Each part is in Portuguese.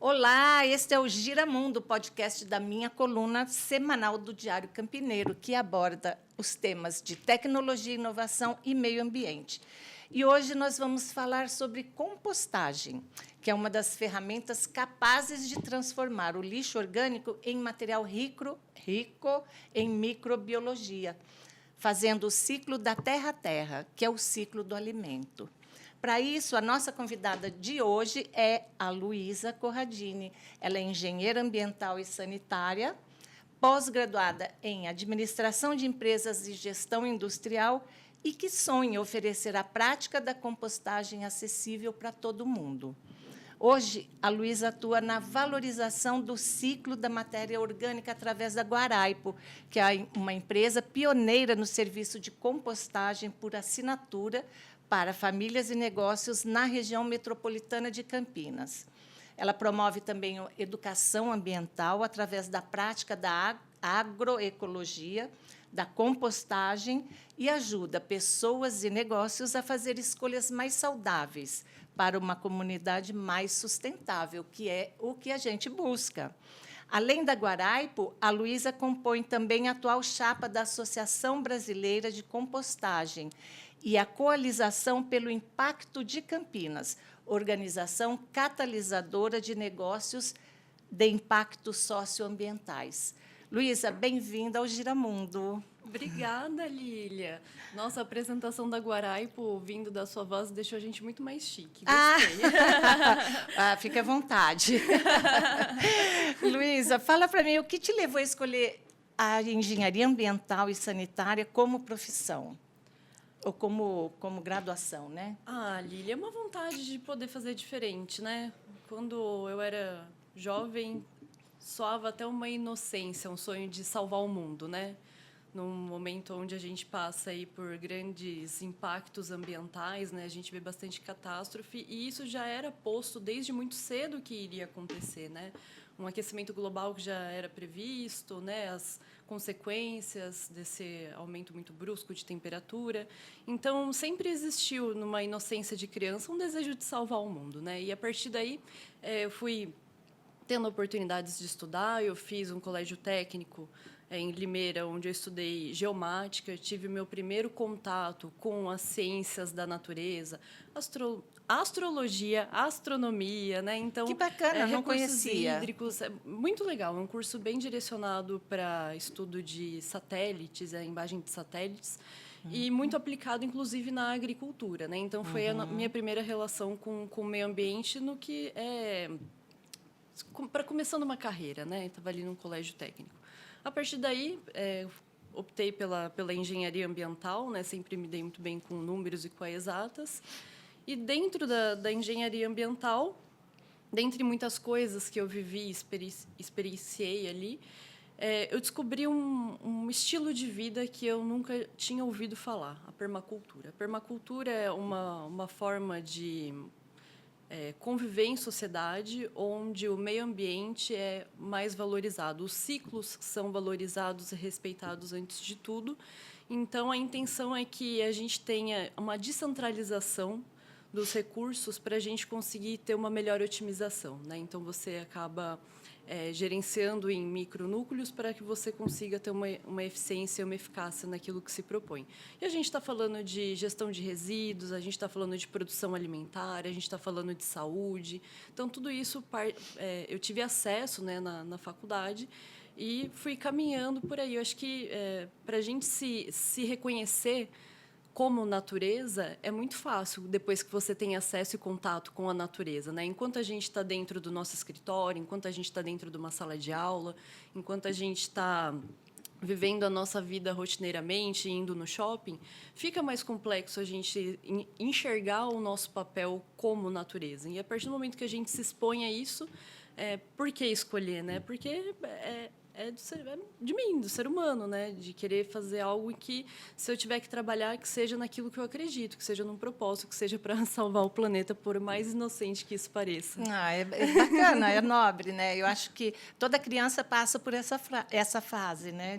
Olá, este é o Giramundo, podcast da minha coluna semanal do Diário Campineiro, que aborda os temas de tecnologia, inovação e meio ambiente. E hoje nós vamos falar sobre compostagem, que é uma das ferramentas capazes de transformar o lixo orgânico em material rico em microbiologia, fazendo o ciclo da terra a terra, que é o ciclo do alimento. Para isso, a nossa convidada de hoje é a Luísa Corradini. Ela é engenheira ambiental e sanitária, pós-graduada em administração de empresas e gestão industrial e que sonha oferecer a prática da compostagem acessível para todo mundo. Hoje, a Luísa atua na valorização do ciclo da matéria orgânica através da Guaraipo, que é uma empresa pioneira no serviço de compostagem por assinatura para famílias e negócios na região metropolitana de Campinas. Ela promove também a educação ambiental através da prática da agroecologia, da compostagem e ajuda pessoas e negócios a fazer escolhas mais saudáveis para uma comunidade mais sustentável, que é o que a gente busca. Além da Guaraipo, a Luísa compõe também a atual chapa da Associação Brasileira de Compostagem e a Coalização pelo Impacto de Campinas, organização catalisadora de negócios de impactos socioambientais. Luísa, bem-vinda ao Giramundo. Obrigada, Lília. Nossa, a apresentação da Guaraipo, vindo da sua voz, deixou a gente muito mais chique. Gostei. Fique à vontade. Luísa, fala para mim, o que te levou a escolher a engenharia ambiental e sanitária como profissão? Ou como graduação, né? Lília, é uma vontade de poder fazer diferente, né? Quando eu era jovem, soava até uma inocência, um sonho de salvar o mundo, né? Num momento onde a gente passa aí por grandes impactos ambientais, né? A gente vê bastante catástrofe e isso já era posto desde muito cedo que iria acontecer, né? Um aquecimento global que já era previsto, né? As consequências desse aumento muito brusco de temperatura. Então, sempre existiu, numa inocência de criança, um desejo de salvar o mundo, né? E, a partir daí, eu fui tendo oportunidades de estudar. Eu fiz um colégio técnico em Limeira, onde eu estudei geomática, tive meu primeiro contato com as ciências da natureza, astrologia, astronomia, né? Então, que bacana, não recursos conhecia. hídricos, é muito legal, é um curso bem direcionado para estudo de satélites, a imagem de satélites, e muito aplicado, inclusive, na agricultura, né? Então, foi a minha primeira relação com o meio ambiente no que é para começando uma carreira, né? Estava ali num colégio técnico. A partir daí, optei pela engenharia ambiental, né? Sempre me dei muito bem com números e com as exatas. E dentro da engenharia ambiental, dentre muitas coisas que eu vivi e experienciei ali, eu descobri um estilo de vida que eu nunca tinha ouvido falar, a permacultura. A permacultura é uma forma de conviver em sociedade onde o meio ambiente é mais valorizado. Os ciclos são valorizados e respeitados antes de tudo. Então, a intenção é que a gente tenha uma descentralização dos recursos para a gente conseguir ter uma melhor otimização, né? Então, você acaba gerenciando em micronúcleos para que você consiga ter uma eficiência e uma eficácia naquilo que se propõe. E a gente está falando de gestão de resíduos, a gente está falando de produção alimentar, a gente está falando de saúde. Então, tudo isso eu tive acesso, né, na faculdade e fui caminhando por aí. Eu acho que para a gente se reconhecer como natureza, é muito fácil depois que você tem acesso e contato com a natureza, né? Enquanto a gente está dentro do nosso escritório, enquanto a gente está dentro de uma sala de aula, enquanto a gente está vivendo a nossa vida rotineiramente, indo no shopping, fica mais complexo a gente enxergar o nosso papel como natureza. E, a partir do momento que a gente se expõe a isso, por que escolher, né? Porque é de mim, do ser humano, né? De querer fazer algo em que, se eu tiver que trabalhar, que seja naquilo que eu acredito, que seja num propósito, que seja para salvar o planeta, por mais inocente que isso pareça. É bacana, é nobre, né? Eu acho que toda criança passa por essa fase, né?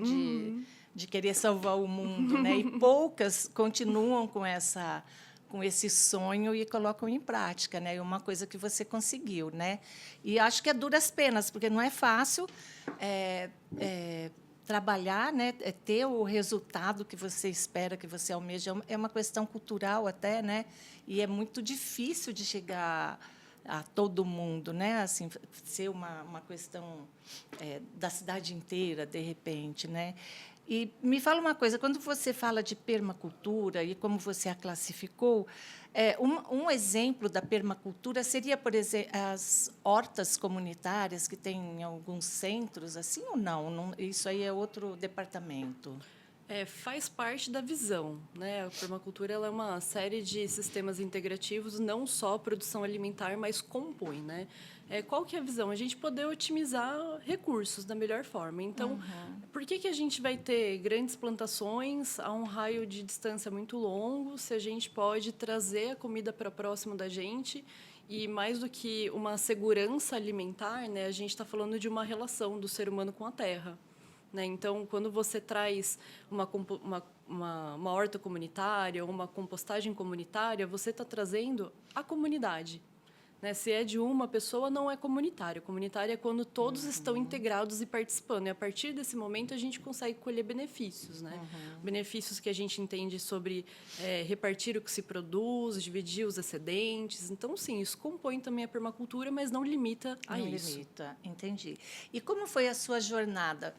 De querer salvar o mundo, né? E poucas continuam com com esse sonho e colocam em prática, né? É uma coisa que você conseguiu, né? E acho que é duras penas, porque não é fácil trabalhar, né? Ter o resultado que você espera, que você almeja. É uma questão cultural até, né? E é muito difícil de chegar a todo mundo, né? Assim, ser uma questão da cidade inteira, de repente, né? E me fala uma coisa, quando você fala de permacultura e como você a classificou, um exemplo da permacultura seria, por exemplo, as hortas comunitárias que tem em alguns centros, assim ou não? Isso aí é outro departamento. Faz parte da visão, né? A permacultura ela é uma série de sistemas integrativos, não só produção alimentar, mas compõe, né? Qual que é a visão? A gente poder otimizar recursos da melhor forma. Então, por que a gente vai ter grandes plantações a um raio de distância muito longo, se a gente pode trazer a comida para próximo da gente? E mais do que uma segurança alimentar, né? A gente está falando de uma relação do ser humano com a terra. Né? Então, quando você traz uma horta comunitária ou uma compostagem comunitária, você está trazendo a comunidade. Né? Se é de uma pessoa, não é comunitário. Comunitário é quando todos estão integrados e participando. E, a partir desse momento, a gente consegue colher benefícios. Né? Benefícios que a gente entende sobre repartir o que se produz, dividir os excedentes. Então, sim, isso compõe também a permacultura, mas não limita a isso. Não limita, entendi. E como foi a sua jornada,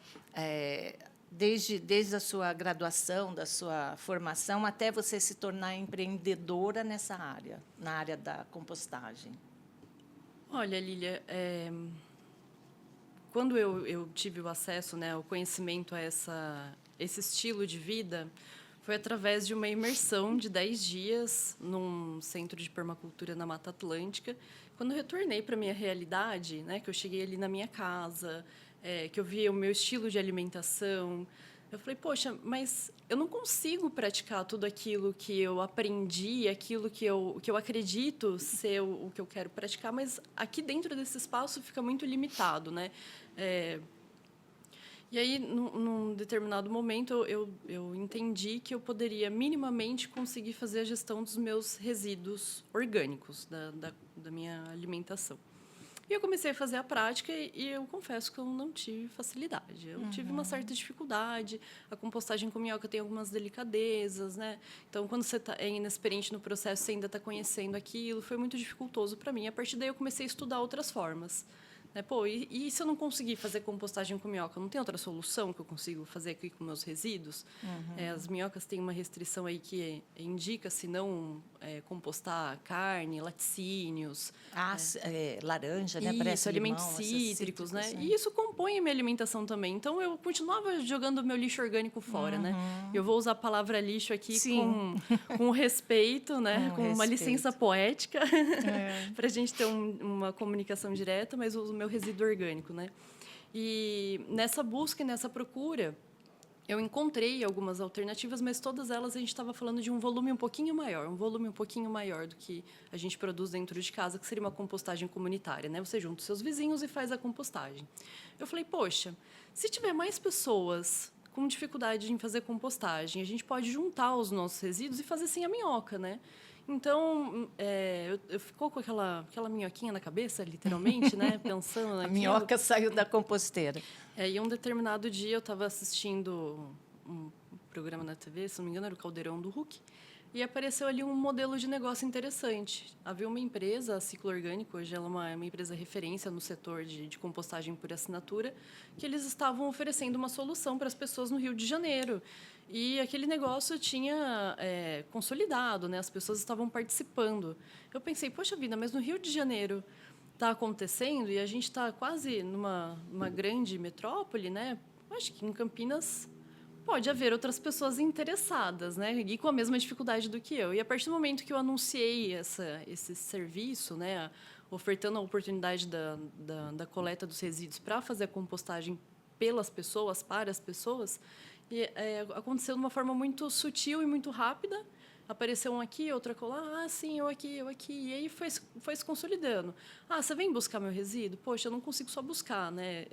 desde a sua graduação, da sua formação, até você se tornar empreendedora nessa área, na área da compostagem? Olha, Lília, quando eu tive o acesso, né, o conhecimento a esse estilo de vida, foi através de uma imersão de 10 dias num centro de permacultura na Mata Atlântica. Quando eu retornei para a minha realidade, né, que eu cheguei ali na minha casa, que eu via o meu estilo de alimentação, eu falei, poxa, mas eu não consigo praticar tudo aquilo que eu aprendi, aquilo que eu acredito ser o que eu quero praticar, mas aqui dentro desse espaço fica muito limitado, né? E aí, num determinado momento, eu entendi que eu poderia minimamente conseguir fazer a gestão dos meus resíduos orgânicos da minha alimentação. E eu comecei a fazer a prática e eu confesso que eu não tive facilidade. Eu tive uma certa dificuldade. A compostagem com minhoca tem algumas delicadezas, né? Então, quando você é inexperiente no processo, você ainda está conhecendo aquilo. Foi muito dificultoso para mim. A partir daí, eu comecei a estudar outras formas. Né? Pô, e se eu não conseguir fazer compostagem com minhoca? Não tem outra solução que eu consigo fazer aqui com meus resíduos? As minhocas têm uma restrição aí que indica se não compostar carne, laticínios. Laranja, né? Isso, Parece alimentos limão, cítricos, né? E isso compõe a minha alimentação também. Então, eu continuava jogando meu lixo orgânico fora, né? Eu vou usar a palavra lixo aqui com respeito, né? Com uma licença poética, para a gente ter uma comunicação direta, mas uso o meu resíduo orgânico, né? E nessa busca e nessa procura, eu encontrei algumas alternativas, mas todas elas a gente estava falando de um volume um pouquinho maior do que a gente produz dentro de casa, que seria uma compostagem comunitária, né? Você junta os seus vizinhos e faz a compostagem. Eu falei, poxa, se tiver mais pessoas com dificuldade em fazer compostagem, a gente pode juntar os nossos resíduos e fazer sem a minhoca, né? Então, eu ficou com aquela minhoquinha na cabeça, literalmente, né? Pensando naquilo. A minhoca saiu da composteira. E um determinado dia eu estava assistindo um programa na TV, se não me engano era o Caldeirão do Hulk, e apareceu ali um modelo de negócio interessante. Havia uma empresa, a Ciclo Orgânico, hoje ela é uma empresa referência no setor de compostagem por assinatura, que eles estavam oferecendo uma solução para as pessoas no Rio de Janeiro. E aquele negócio tinha consolidado, né? As pessoas estavam participando. Eu pensei, poxa vida, mas no Rio de Janeiro está acontecendo e a gente está quase numa grande metrópole, né? Acho que em Campinas pode haver outras pessoas interessadas, né? E com a mesma dificuldade do que eu. E a partir do momento que eu anunciei esse serviço, né? Ofertando a oportunidade da coleta dos resíduos para fazer a compostagem pelas pessoas, para as pessoas, aconteceu de uma forma muito sutil e muito rápida. Apareceu um aqui, outro acolá. Ah, sim, eu aqui, eu aqui. E aí foi se consolidando. Ah, você vem buscar meu resíduo? Poxa, eu não consigo só buscar, né?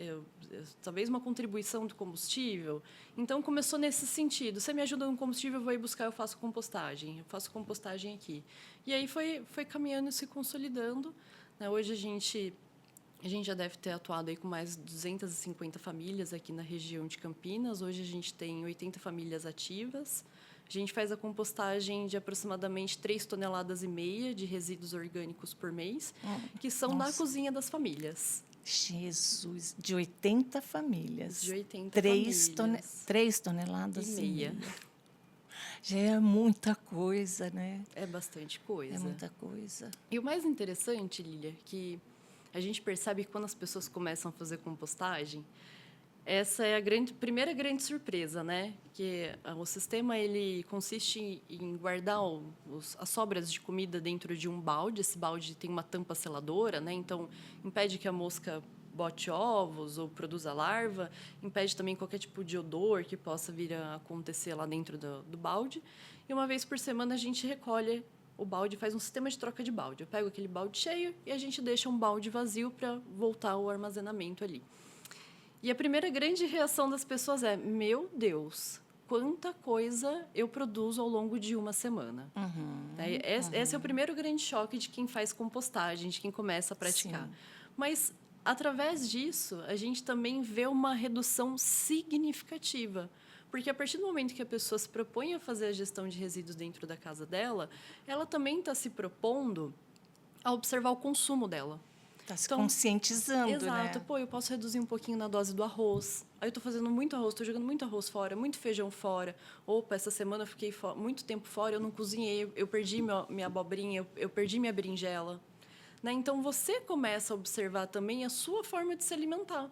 Talvez uma contribuição do combustível. Então, começou nesse sentido. Você me ajuda no combustível, eu vou ir buscar, eu faço compostagem. Eu faço compostagem aqui. E aí foi caminhando e se consolidando. Né? Hoje, a gente já deve ter atuado aí com mais de 250 famílias aqui na região de Campinas. Hoje, a gente tem 80 famílias ativas. A gente faz a compostagem de aproximadamente 3,5 toneladas de resíduos orgânicos por mês, que são na cozinha das famílias. Jesus, de 80 famílias. De 80 3 famílias. 3 toneladas e meia. Já é muita coisa, né? É bastante coisa. É muita coisa. E o mais interessante, Lília, que a gente percebe que quando as pessoas começam a fazer compostagem, essa é a primeira grande surpresa, né? Que o sistema ele consiste em guardar as sobras de comida dentro de um balde. Esse balde tem uma tampa seladora, né? Então impede que a mosca bote ovos ou produza larva, impede também qualquer tipo de odor que possa vir a acontecer lá dentro do balde. E uma vez por semana a gente recolhe o balde, faz um sistema de troca de balde. Eu pego aquele balde cheio e a gente deixa um balde vazio para voltar ao armazenamento ali. E a primeira grande reação das pessoas é: meu Deus, quanta coisa eu produzo ao longo de uma semana. Esse é o primeiro grande choque de quem faz compostagem, de quem começa a praticar. Sim. Mas, através disso, a gente também vê uma redução significativa. Porque, a partir do momento que a pessoa se propõe a fazer a gestão de resíduos dentro da casa dela, ela também está se propondo a observar o consumo dela. Está se conscientizando, exato. né? Pô, eu posso reduzir um pouquinho na dose do arroz. Aí eu estou fazendo muito arroz, estou jogando muito arroz fora, muito feijão fora. Opa, essa semana eu fiquei muito tempo fora, eu não cozinhei, eu perdi minha abobrinha, eu perdi minha berinjela. Né? Então, você começa a observar também a sua forma de se alimentar.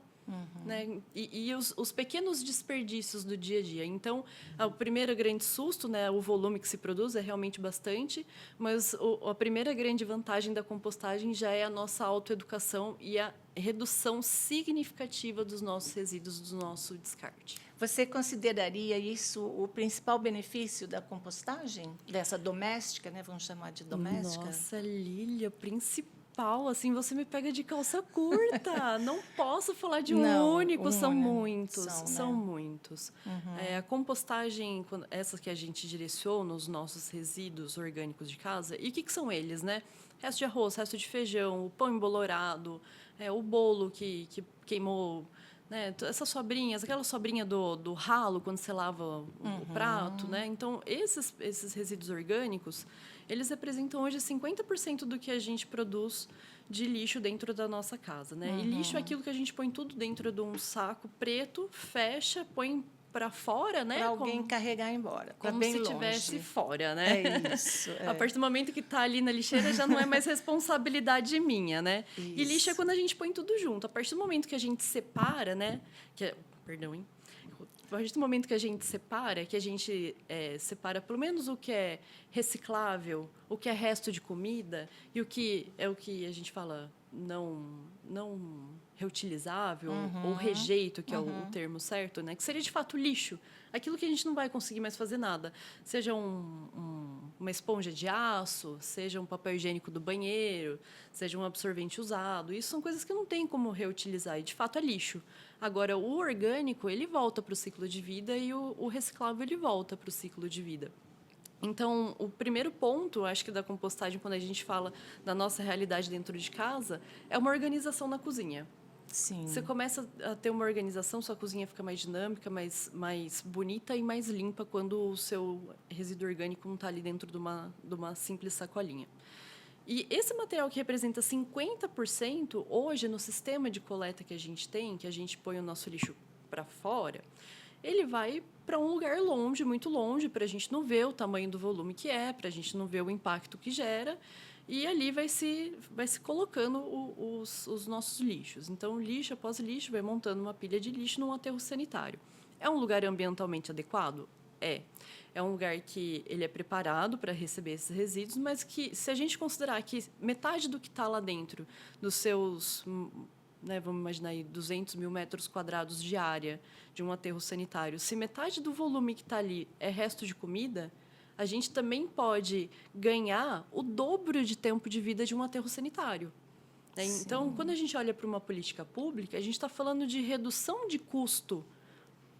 Né? E os pequenos desperdícios do dia a dia. Então, o primeiro grande susto, né, o volume que se produz é realmente bastante, mas a primeira grande vantagem da compostagem já é a nossa autoeducação e a redução significativa dos nossos resíduos, do nosso descarte. Você consideraria isso o principal benefício da compostagem? Dessa doméstica, né? Vamos chamar de doméstica? Nossa, Lília, principal. Assim, você me pega de calça curta. Não posso falar de um único, são muitos. São muitos. A compostagem, essa que a gente direciona os nossos resíduos orgânicos de casa, e o que são eles, né? Resto de arroz, resto de feijão, o pão embolorado, o bolo que queimou, né? Essas sobrinhas, aquela sobrinha do ralo quando você lava o prato, né? Então, esses resíduos orgânicos, eles representam hoje 50% do que a gente produz de lixo dentro da nossa casa, né? E lixo é aquilo que a gente põe tudo dentro de um saco preto, fecha, põe para fora, né? Para alguém carregar embora. Como bem se longe. Estivesse fora, né? É isso. A partir do momento que está ali na lixeira, já não é mais responsabilidade minha, né? Isso. E lixo é quando a gente põe tudo junto. A partir do momento que a gente separa, né? Perdão, hein? A partir do momento que a gente separa pelo menos o que é reciclável, o que é resto de comida e o que a gente fala não reutilizável ou rejeito, que é o termo certo, né? Que seria de fato lixo, aquilo que a gente não vai conseguir mais fazer nada, seja uma esponja de aço, seja um papel higiênico do banheiro, seja um absorvente usado. Isso são coisas que não tem como reutilizar e de fato é lixo. Agora, o orgânico, ele volta para o ciclo de vida e o reciclável, ele volta para o ciclo de vida. Então, o primeiro ponto, acho que da compostagem, quando a gente fala da nossa realidade dentro de casa, é uma organização na cozinha. Sim. Você começa a ter uma organização, sua cozinha fica mais dinâmica, mais bonita e mais limpa quando o seu resíduo orgânico não está ali dentro de uma simples sacolinha. E esse material que representa 50%, hoje, no sistema de coleta que a gente tem, que a gente põe o nosso lixo para fora, ele vai para um lugar longe, muito longe, para a gente não ver o tamanho do volume que é, para a gente não ver o impacto que gera, e ali vai se colocando os nossos lixos. Então, lixo após lixo, vai montando uma pilha de lixo num aterro sanitário. É um lugar ambientalmente adequado? É um lugar que ele é preparado para receber esses resíduos, mas que, se a gente considerar que metade do que está lá dentro, dos seus, né, vamos imaginar aí, 200 mil metros quadrados de área de um aterro sanitário, se metade do volume que está ali é resto de comida, a gente também pode ganhar o dobro de tempo de vida de um aterro sanitário. Né? Então, quando a gente olha para uma política pública, a gente está falando de redução de custo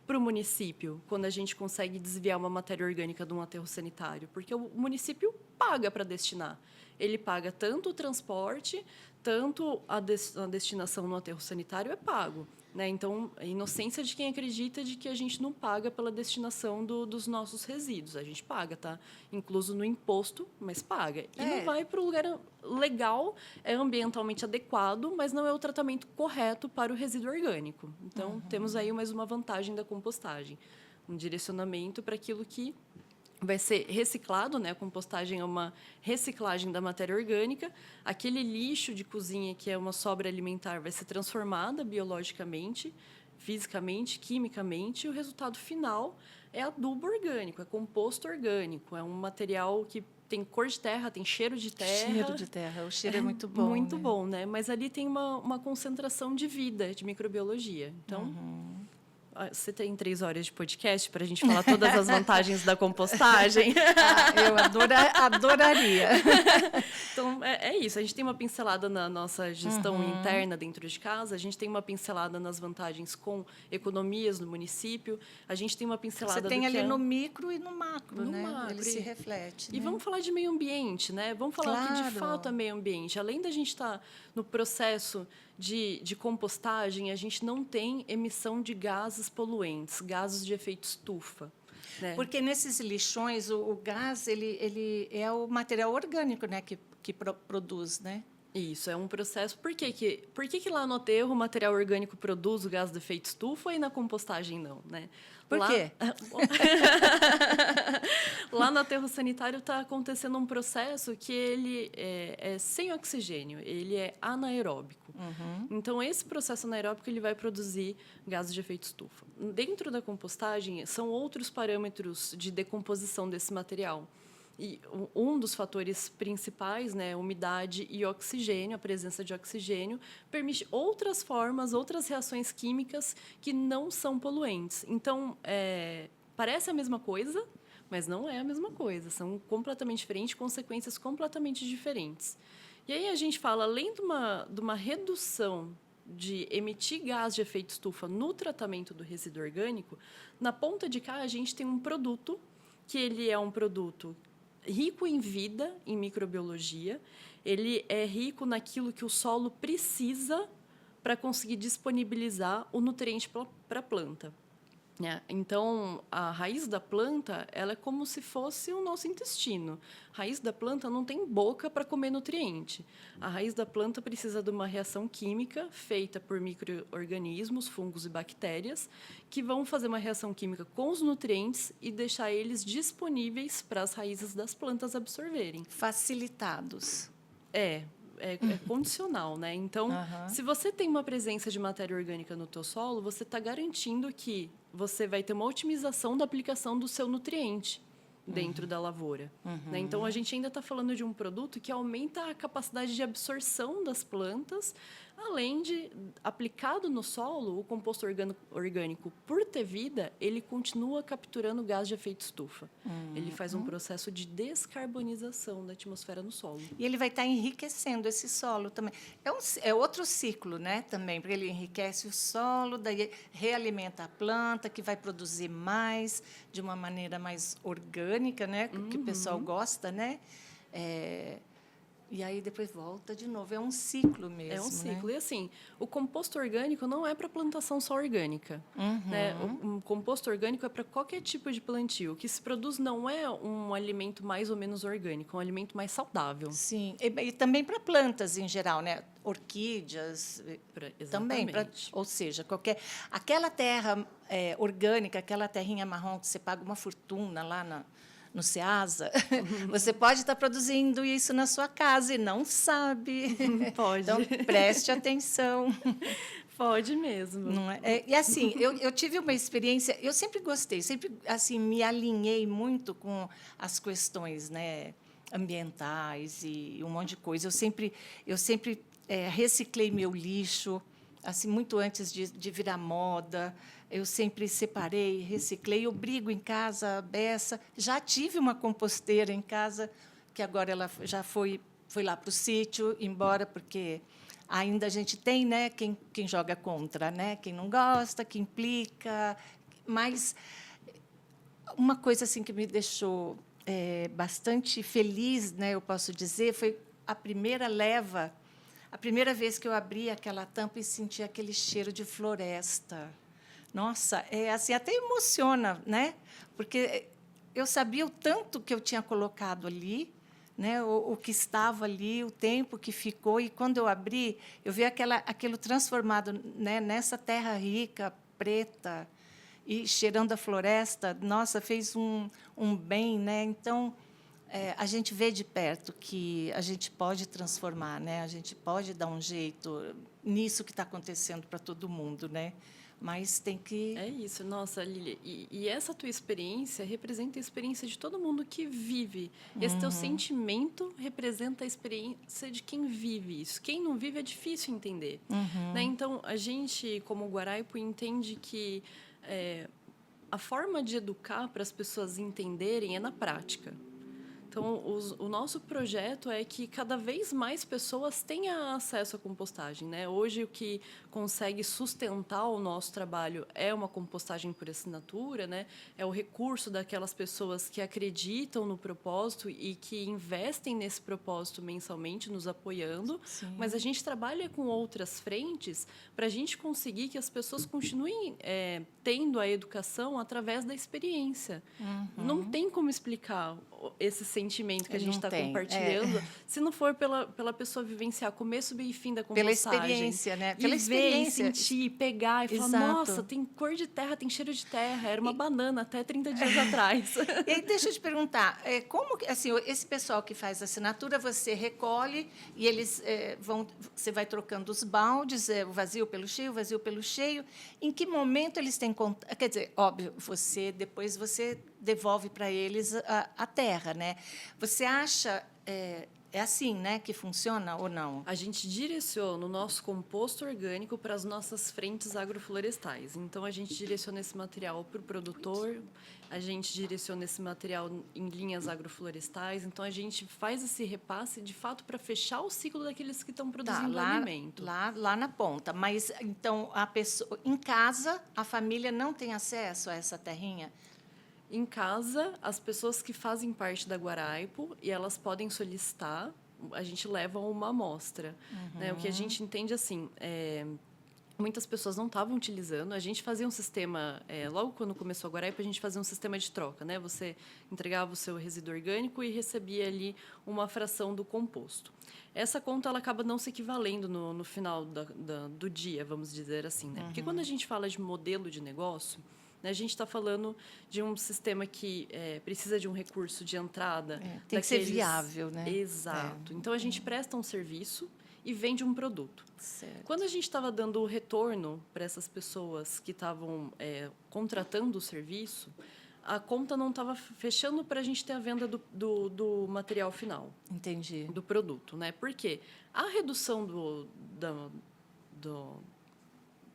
para o município, quando a gente consegue desviar uma matéria orgânica de um aterro sanitário, porque o município paga para destinar. Ele paga tanto o transporte, tanto a destinação no aterro sanitário é pago. Né? Então, a inocência de quem acredita de que a gente não paga pela destinação dos nossos resíduos. A gente paga, tá? Incluso no imposto, mas paga. E não vai para o lugar legal, é ambientalmente adequado, mas não é o tratamento correto para o resíduo orgânico. Então, temos aí mais uma vantagem da compostagem. Um direcionamento para aquilo que vai ser reciclado, né? A compostagem é uma reciclagem da matéria orgânica. Aquele lixo de cozinha que é uma sobra alimentar vai ser transformada biologicamente, fisicamente, quimicamente. E o resultado final é adubo orgânico, é composto orgânico. É um material que tem cor de terra, tem cheiro de terra. Cheiro de terra, o cheiro é muito bom. Muito bom, né? Mas ali tem uma concentração de vida, de microbiologia. Então... Você tem 3 horas de podcast para a gente falar todas as vantagens da compostagem? Eu adoraria. Então, é isso. A gente tem uma pincelada na nossa gestão interna dentro de casa, a gente tem uma pincelada nas vantagens com economias no município, a gente tem uma pincelada... Você tem ali no micro e no macro, no né? Macro. Ele se reflete. E né? vamos falar de meio ambiente, né? Vamos falar o que de fato é meio ambiente. Além da gente estar no processo de compostagem, a gente não tem emissão de gases poluentes, gases de efeito estufa. Né? Porque nesses lixões, o gás ele é o material orgânico, né, que produz, né? Isso, é um processo. Por que lá no aterro o material orgânico produz o gás de efeito estufa e na compostagem não? Né? Por quê? Lá no aterro sanitário está acontecendo um processo que ele é sem oxigênio, ele é anaeróbico. Então, esse processo anaeróbico ele vai produzir gases de efeito estufa. Dentro da compostagem, são outros parâmetros de decomposição desse material. E um dos fatores principais, né, umidade e oxigênio, a presença de oxigênio, permite outras formas, outras reações químicas que não são poluentes. Então, parece a mesma coisa, mas não é a mesma coisa. São completamente diferentes, consequências completamente diferentes. E aí a gente fala, além de uma redução de emitir gás de efeito estufa no tratamento do resíduo orgânico, na ponta de cá a gente tem um produto que ele é um produto rico em vida, em microbiologia, ele é rico naquilo que o solo precisa para conseguir disponibilizar o nutriente para a planta. Então, a raiz da planta ela é como se fosse o nosso intestino. A raiz da planta não tem boca para comer nutriente. A raiz da planta precisa de uma reação química feita por micro-organismos, fungos e bactérias, que vão fazer uma reação química com os nutrientes e deixar eles disponíveis para as raízes das plantas absorverem. Facilitados. É condicional, né? Então, se você tem uma presença de matéria orgânica no teu solo, você está garantindo que você vai ter uma otimização da aplicação do seu nutriente dentro da lavoura. Né? Então, a gente ainda está falando de um produto que aumenta a capacidade de absorção das plantas, além de, aplicado no solo, o composto orgânico, por ter vida, ele continua capturando gás de efeito estufa. Ele faz um processo descarbonização da atmosfera no solo. E ele vai estar enriquecendo esse solo também. É outro ciclo, né, também, porque ele enriquece o solo, daí realimenta a planta, que vai produzir mais, de uma maneira mais orgânica, né, que o pessoal gosta, né? E aí depois volta de novo. É um ciclo mesmo. É um ciclo. Né? E assim, o composto orgânico não é para plantação só orgânica. Né? O composto orgânico é para qualquer tipo de plantio. O que se produz não é um alimento mais ou menos orgânico, é um alimento mais saudável. Sim. E também para plantas em geral, né? Orquídeas. Também. Ou seja, aquela terra orgânica, aquela terrinha marrom que você paga uma fortuna lá no Ceasa, você pode estar produzindo isso na sua casa e não sabe. Pode. Então, preste atenção. Pode mesmo. Não é? E assim, eu tive uma experiência, eu sempre gostei, sempre assim, me alinhei muito com as questões, né, ambientais e um monte de coisa. Eu sempre reciclei meu lixo, assim, muito antes de virar moda. Eu sempre separei, reciclei. Eu brigo em casa, a beça. Já tive uma composteira em casa, que agora ela já foi lá para o sítio, embora, porque ainda a gente tem, né, quem joga contra, né, quem não gosta, que implica. Mas uma coisa assim que me deixou bastante feliz, né, eu posso dizer, foi a primeira leva, a primeira vez que eu abri aquela tampa e senti aquele cheiro de floresta. Nossa, é assim, até emociona, né? Porque eu sabia o tanto que eu tinha colocado ali, né? O que estava ali, o tempo que ficou, e quando eu abri, eu vi aquilo transformado, né, nessa terra rica, preta, e cheirando a floresta. Nossa, fez um bem, né? Então, a gente vê de perto que a gente pode transformar, né? A gente pode dar um jeito nisso que está acontecendo para todo mundo, né? Mas tem que... É isso, nossa, Lília. E essa tua experiência representa a experiência de todo mundo que vive. Esse teu sentimento representa a experiência de quem vive isso. Quem não vive é difícil entender. Né? Então, a gente, como Guaraipo, entende que a forma de educar para as pessoas entenderem é na prática. Então, o nosso projeto é que cada vez mais pessoas tenham acesso à compostagem, né? Hoje, o que consegue sustentar o nosso trabalho é uma compostagem por assinatura, né? É o recurso daquelas pessoas que acreditam no propósito e que investem nesse propósito mensalmente, nos apoiando. Sim. Mas a gente trabalha com outras frentes para a gente conseguir que as pessoas continuem tendo a educação através da experiência. Não tem como explicar esse sentimento que a gente está compartilhando, se não for pela pessoa vivenciar começo, meio e fim da compostagem. Pela experiência, né? Pela experiência. Ver, sentir, pegar e falar, nossa, tem cor de terra, tem cheiro de terra. Era uma banana até 30 dias atrás. E aí, deixa eu te perguntar, como assim, esse pessoal que faz assinatura, você recolhe e eles você vai trocando os baldes, o vazio pelo cheio, o vazio pelo cheio. Em que momento eles têm contato? Quer dizer, óbvio, depois você devolve para eles a terra, né? Você acha é assim, né, que funciona ou não? A gente direciona o nosso composto orgânico para as nossas frentes agroflorestais. Então, a gente direciona esse material para o produtor, a gente direciona esse material em linhas agroflorestais. Então, a gente faz esse repasse, de fato, para fechar o ciclo daqueles que estão produzindo alimento. Lá na ponta. Mas, então, a pessoa, em casa, a família não tem acesso a essa terrinha? Em casa, as pessoas que fazem parte da Guaraipo, e elas podem solicitar, a gente leva uma amostra. Né? O que a gente entende assim, muitas pessoas não estavam utilizando. A gente fazia um sistema, logo quando começou a Guaraipo, a gente fazia um sistema de troca. Né? Você entregava o seu resíduo orgânico e recebia ali uma fração do composto. Essa conta ela acaba não se equivalendo no final do dia, vamos dizer assim. Né? Porque quando a gente fala de modelo de negócio, a gente está falando de um sistema que precisa de um recurso de entrada. Tem que ser viável, né? Exato. Então, a gente presta um serviço e vende um produto. Certo. Quando a gente estava dando o retorno para essas pessoas que estavam contratando o serviço, a conta não estava fechando para a gente ter a venda do material final. Entendi. Do produto. Né? Por quê? A redução do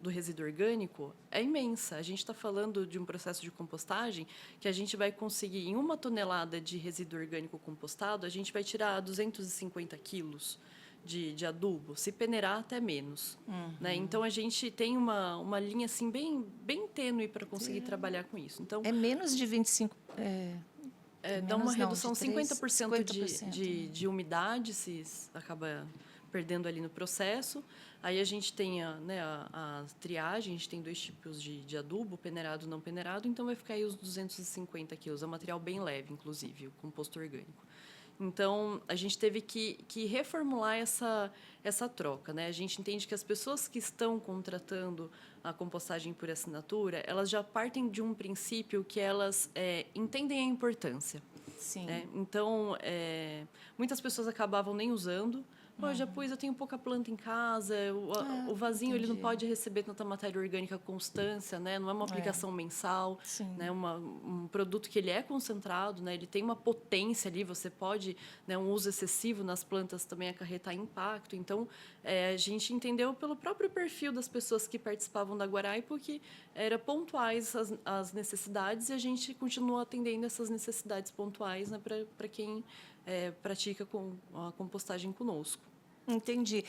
resíduo orgânico é imensa. A gente está falando de um processo de compostagem que a gente vai conseguir, em 1 tonelada de resíduo orgânico compostado, a gente vai tirar 250 quilos de adubo, se peneirar até menos. Né? Então, a gente tem uma linha assim, bem tênue para conseguir trabalhar com isso. Então, é menos de 25... dá uma redução de 50% de umidade, se acaba perdendo ali no processo. Aí a gente tem a triagem, a gente tem 2 tipos de adubo, peneirado e não peneirado, então vai ficar aí os 250 quilos. É um material bem leve, inclusive, o composto orgânico. Então, a gente teve que reformular essa troca. Né? A gente entende que as pessoas que estão contratando a compostagem por assinatura, elas já partem de um princípio que elas entendem a importância. Sim. Né? Então, muitas pessoas acabavam nem usando, Pô, já pus, eu tenho pouca planta em casa, o vasinho ele não pode receber tanta matéria orgânica constância, né? Não é uma aplicação mensal, Sim. né? Um produto que ele é concentrado, né? Ele tem uma potência ali, você pode, né? Um uso excessivo nas plantas também acarretar impacto. Então, a gente entendeu pelo próprio perfil das pessoas que participavam da Guaraipo que era pontuais as necessidades e a gente continua atendendo essas necessidades pontuais, né? Para quem pratica com a compostagem conosco. Entendi.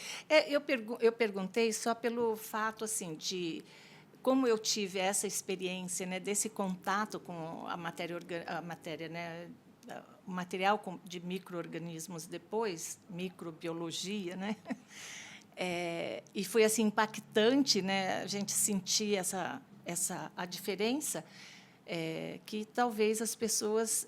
Eu perguntei só pelo fato assim de como eu tive essa experiência, né, desse contato com a matéria, né, o material de micro-organismos depois, microbiologia, né? E foi assim impactante, né, a gente sentir a diferença, que talvez as pessoas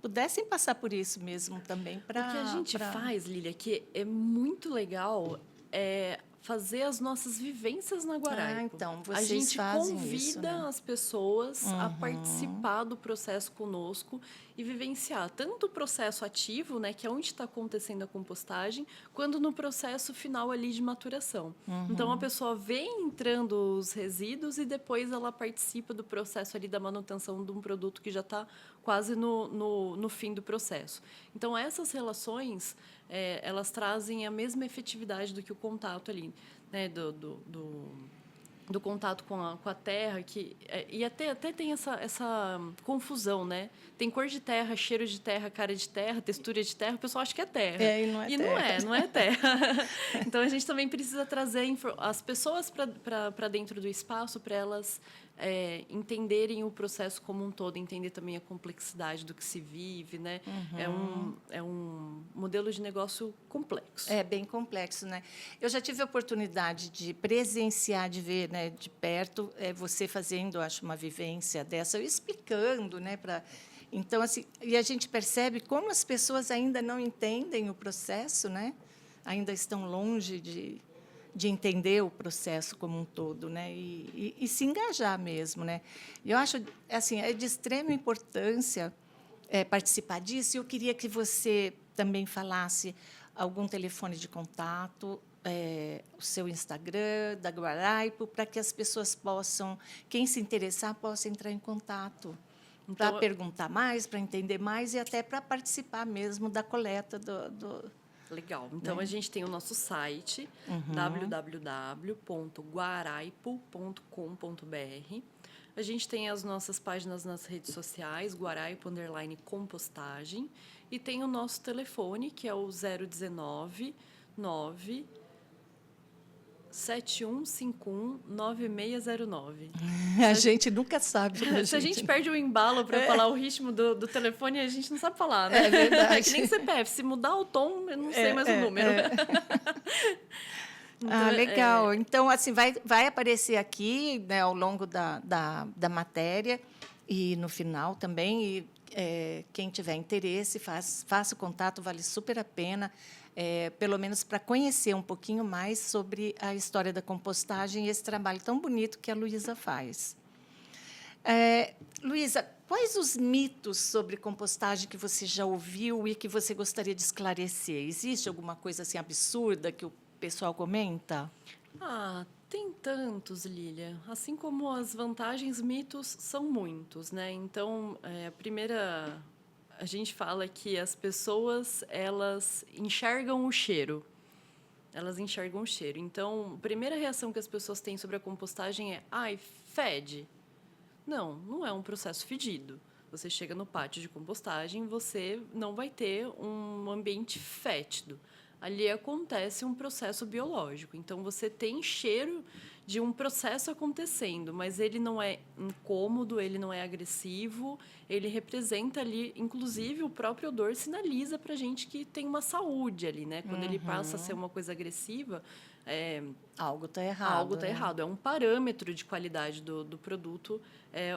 pudessem passar por isso mesmo também. O que a gente faz, Lília, que é muito legal, é fazer as nossas vivências na Guaraipo. Então, a vocês gente fazem convida isso, né? as pessoas a participar do processo conosco e vivenciar tanto o processo ativo, né, que é onde está acontecendo a compostagem, quanto no processo final ali de maturação. Então, a pessoa vê entrando os resíduos e depois ela participa do processo ali da manutenção de um produto que já está quase no fim do processo. Então, essas relações, elas trazem a mesma efetividade do que o contato ali, né, do contato com a terra, e até tem essa confusão, né? Tem cor de terra, cheiro de terra, cara de terra, textura de terra, o pessoal acha que é terra. E não é e terra. não é terra. Então, a gente também precisa trazer as pessoas para dentro do espaço, para elas entenderem o processo como um todo, entender também a complexidade do que se vive, né? É um modelo de negócio complexo. É bem complexo, né? Eu já tive a oportunidade de presenciar, de ver, né, de perto, você fazendo, acho, uma vivência dessa, eu explicando, né, então assim, e a gente percebe como as pessoas ainda não entendem o processo, né? Ainda estão longe de entender o processo como um todo, né? E se engajar mesmo, né? Eu acho assim, é de extrema importância participar disso. E eu queria que você também falasse algum telefone de contato, o seu Instagram, da Guaraipo, para que as pessoas possam, quem se interessar, possa entrar em contato para perguntar mais, para entender mais e até para participar mesmo da coleta Legal. Então, a gente tem o nosso site, www.guaraipo.com.br. A gente tem as nossas páginas nas redes sociais, Guaraipo_compostagem. E tem o nosso telefone, que é o 019 9 7151-9609. A gente nunca sabe. Se a gente perde o embalo para falar o ritmo do telefone, a gente não sabe falar, né? É verdade. É que nem CPF. Se mudar o tom, eu não sei mais o número. Então, legal. Então, assim, vai aparecer aqui, né, ao longo da matéria e no final também. E quem tiver interesse, faça o contato, vale super a pena. Pelo menos para conhecer um pouquinho mais sobre a história da compostagem e esse trabalho tão bonito que a Luísa faz. Luísa, quais os mitos sobre compostagem que você já ouviu e que você gostaria de esclarecer? Existe alguma coisa assim absurda que o pessoal comenta? Tem tantos, Lília. Assim como as vantagens, mitos são muitos, né? Então, a gente fala que as pessoas, elas enxergam o cheiro. Elas enxergam o cheiro. Então, a primeira reação que as pessoas têm sobre a compostagem é: ai, fede. Não é um processo fedido. Você chega no pátio de compostagem, você não vai ter um ambiente fétido. Ali acontece um processo biológico. Então, você tem cheiro de um processo acontecendo, mas ele não é incômodo, ele não é agressivo, ele representa ali, inclusive, o próprio odor sinaliza para a gente que tem uma saúde ali, né? Quando ele passa a ser uma coisa agressiva, algo está errado. Algo está errado. É um parâmetro de qualidade do produto,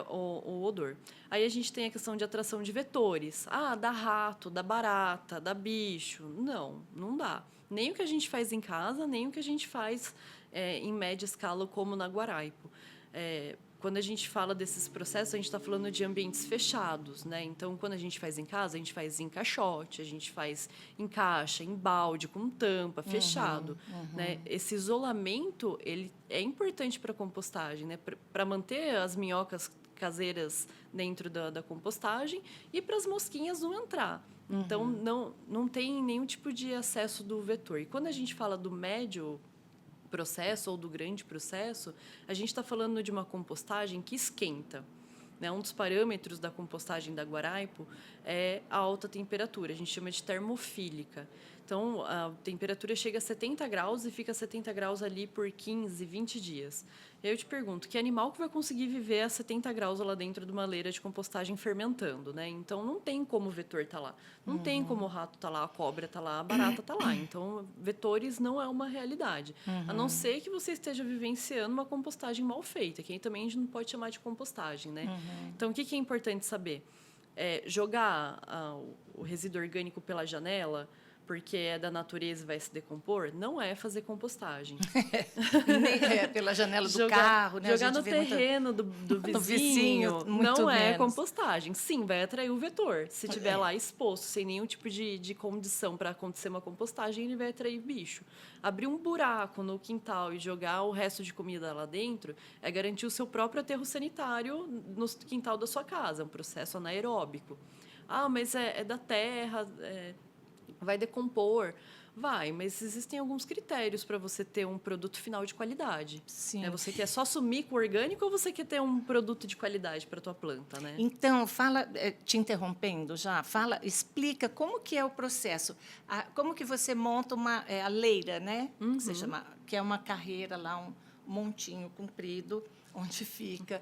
o odor. Aí a gente tem a questão de atração de vetores. Dá rato, dá barata, dá bicho. Não dá. Nem o que a gente faz em casa, nem o que a gente faz em média escala, como na Guaraipo. quando a gente fala desses processos, a gente está falando de ambientes fechados, né? Então, quando a gente faz em casa, a gente faz em caixote, a gente faz em caixa, em balde, com tampa, fechado. Né? Esse isolamento, ele é importante para a compostagem, né? Para manter as minhocas caseiras dentro da compostagem e para as mosquinhas não entrar. Então, não tem nenhum tipo de acesso do vetor. E quando a gente fala do médio processo ou do grande processo, a gente está falando de uma compostagem que esquenta. Né? Um dos parâmetros da compostagem da Guaraipo é a alta temperatura, a gente chama de termofílica. Então, a temperatura chega a 70 graus e fica a 70 graus ali por 15, 20 dias. E aí eu te pergunto, que animal que vai conseguir viver a 70 graus lá dentro de uma leira de compostagem fermentando? Né? Então, não tem como o vetor estar lá. Não tem como o rato estar lá, a cobra estar lá, a barata estar lá. Então, vetores não é uma realidade. A não ser que você esteja vivenciando uma compostagem mal feita, que aí também a gente não pode chamar de compostagem. Né? Então, o que é importante saber? Jogar o resíduo orgânico pela janela porque é da natureza e vai se decompor, não é fazer compostagem. Nem pela janela do carro, né? Jogar no terreno do vizinho não é compostagem. Sim, vai atrair o vetor. Se estiver lá exposto, sem nenhum tipo de condição para acontecer uma compostagem, ele vai atrair bicho. Abrir um buraco no quintal e jogar o resto de comida lá dentro é garantir o seu próprio aterro sanitário no quintal da sua casa. É um processo anaeróbico. Ah, mas é da terra... vai decompor. Vai, mas existem alguns critérios para você ter um produto final de qualidade. Sim. Né? Você quer só sumir com o orgânico ou você quer ter um produto de qualidade para a tua planta, né? Então, fala, te interrompendo já, explica como que é o processo. Como que você monta a leira, né? Que você chama, que é uma carreira lá, um montinho comprido, onde fica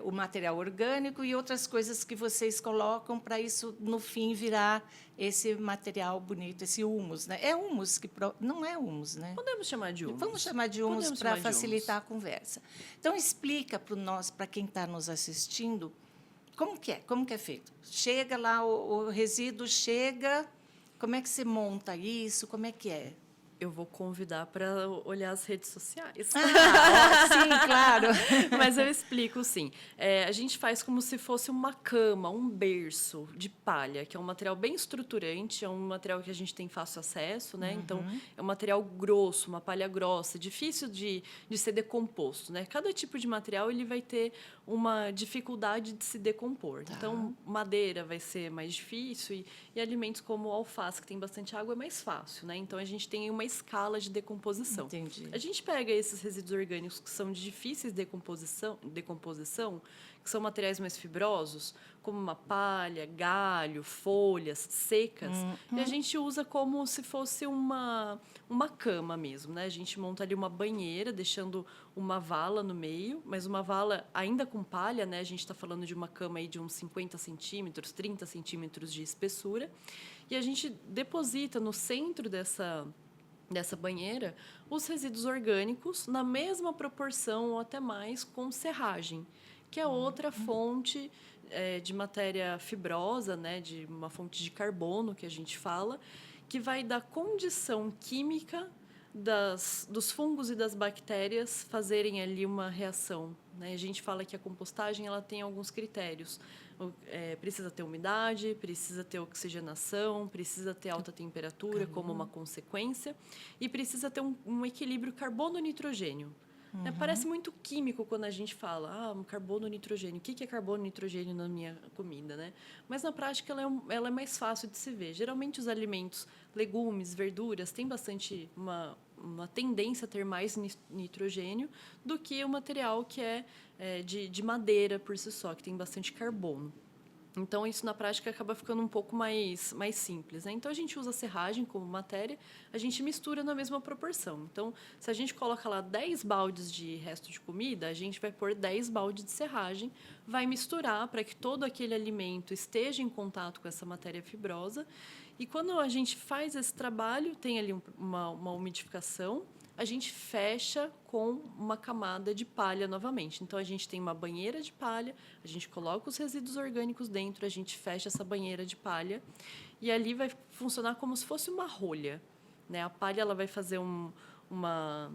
o material orgânico e outras coisas que vocês colocam para isso, no fim, virar esse material bonito, esse humus. Né? É humus que... Não é humus, né? Podemos chamar de humus. Vamos chamar de humus para facilitar a conversa. Então, explica para quem está nos assistindo, como que é feito. Chega lá, o resíduo chega, como é que você monta isso, como é que é? Eu vou convidar para olhar as redes sociais. Sim, claro. Mas eu explico, sim. A gente faz como se fosse uma cama, um berço de palha, que é um material bem estruturante, é um material que a gente tem fácil acesso, né? Então, é um material grosso, uma palha grossa, difícil de ser decomposto, né? Cada tipo de material ele vai ter uma dificuldade de se decompor. Tá. Então, madeira vai ser mais difícil e alimentos como alface, que tem bastante água, é mais fácil, né? Então, a gente tem uma escala de decomposição. Entendi. A gente pega esses resíduos orgânicos que são de difíceis decomposição, que são materiais mais fibrosos, como uma palha, galho, folhas secas, e a gente usa como se fosse uma cama mesmo, né? A gente monta ali uma banheira, deixando uma vala no meio, mas uma vala ainda com palha, né? A gente está falando de uma cama aí de uns 50 centímetros, 30 centímetros de espessura, e a gente deposita no centro dessa banheira os resíduos orgânicos na mesma proporção ou até mais com serragem, que é outra fonte de matéria fibrosa, né, de uma fonte de carbono que a gente fala, que vai dar condição química dos fungos e das bactérias fazerem ali uma reação. Né? A gente fala que a compostagem ela tem alguns critérios. Precisa ter umidade, precisa ter oxigenação, precisa ter alta temperatura como uma consequência e precisa ter um equilíbrio carbono-nitrogênio. Parece muito químico quando a gente fala carbono-nitrogênio. O que é carbono-nitrogênio na minha comida? Né? Mas, na prática, ela é mais fácil de se ver. Geralmente, os alimentos, legumes, verduras, têm bastante uma tendência a ter mais nitrogênio do que o material que é de madeira por si só, que tem bastante carbono. Então, isso na prática acaba ficando um pouco mais simples. Né? Então, a gente usa a serragem como matéria, a gente mistura na mesma proporção. Então, se a gente coloca lá 10 baldes de resto de comida, a gente vai pôr 10 baldes de serragem, vai misturar para que todo aquele alimento esteja em contato com essa matéria fibrosa. E quando a gente faz esse trabalho, tem ali uma umidificação, a gente fecha com uma camada de palha novamente. Então, a gente tem uma banheira de palha, a gente coloca os resíduos orgânicos dentro, a gente fecha essa banheira de palha e ali vai funcionar como se fosse uma rolha. Né? A palha ela vai fazer uma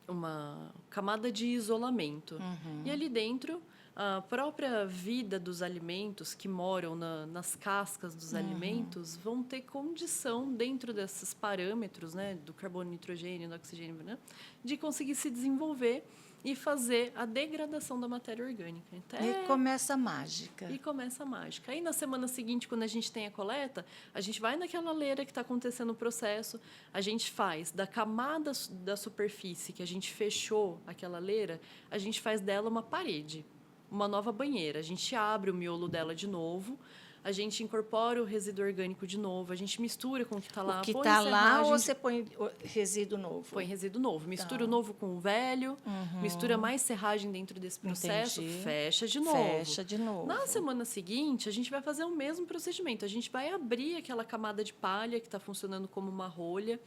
uma camada de isolamento. E ali dentro, a própria vida dos alimentos que moram nas cascas dos alimentos vão ter condição, dentro desses parâmetros, né, do carbono, nitrogênio, do oxigênio, né, de conseguir se desenvolver e fazer a degradação da matéria orgânica. E começa a mágica. E começa a mágica. Aí, na semana seguinte, quando a gente tem a coleta, a gente vai naquela leira que está acontecendo o processo, a gente faz da camada da superfície que a gente fechou aquela leira, a gente faz dela uma parede, uma nova banheira. A gente abre o miolo dela de novo, a gente incorpora o resíduo orgânico de novo, a gente mistura com o que está lá. O que está lá, ou você põe resíduo novo? Põe resíduo novo. Mistura o novo com o velho, mistura mais serragem dentro desse processo, fecha de novo. Fecha de novo. Na semana seguinte, a gente vai fazer o mesmo procedimento. A gente vai abrir aquela camada de palha que está funcionando como uma rolha,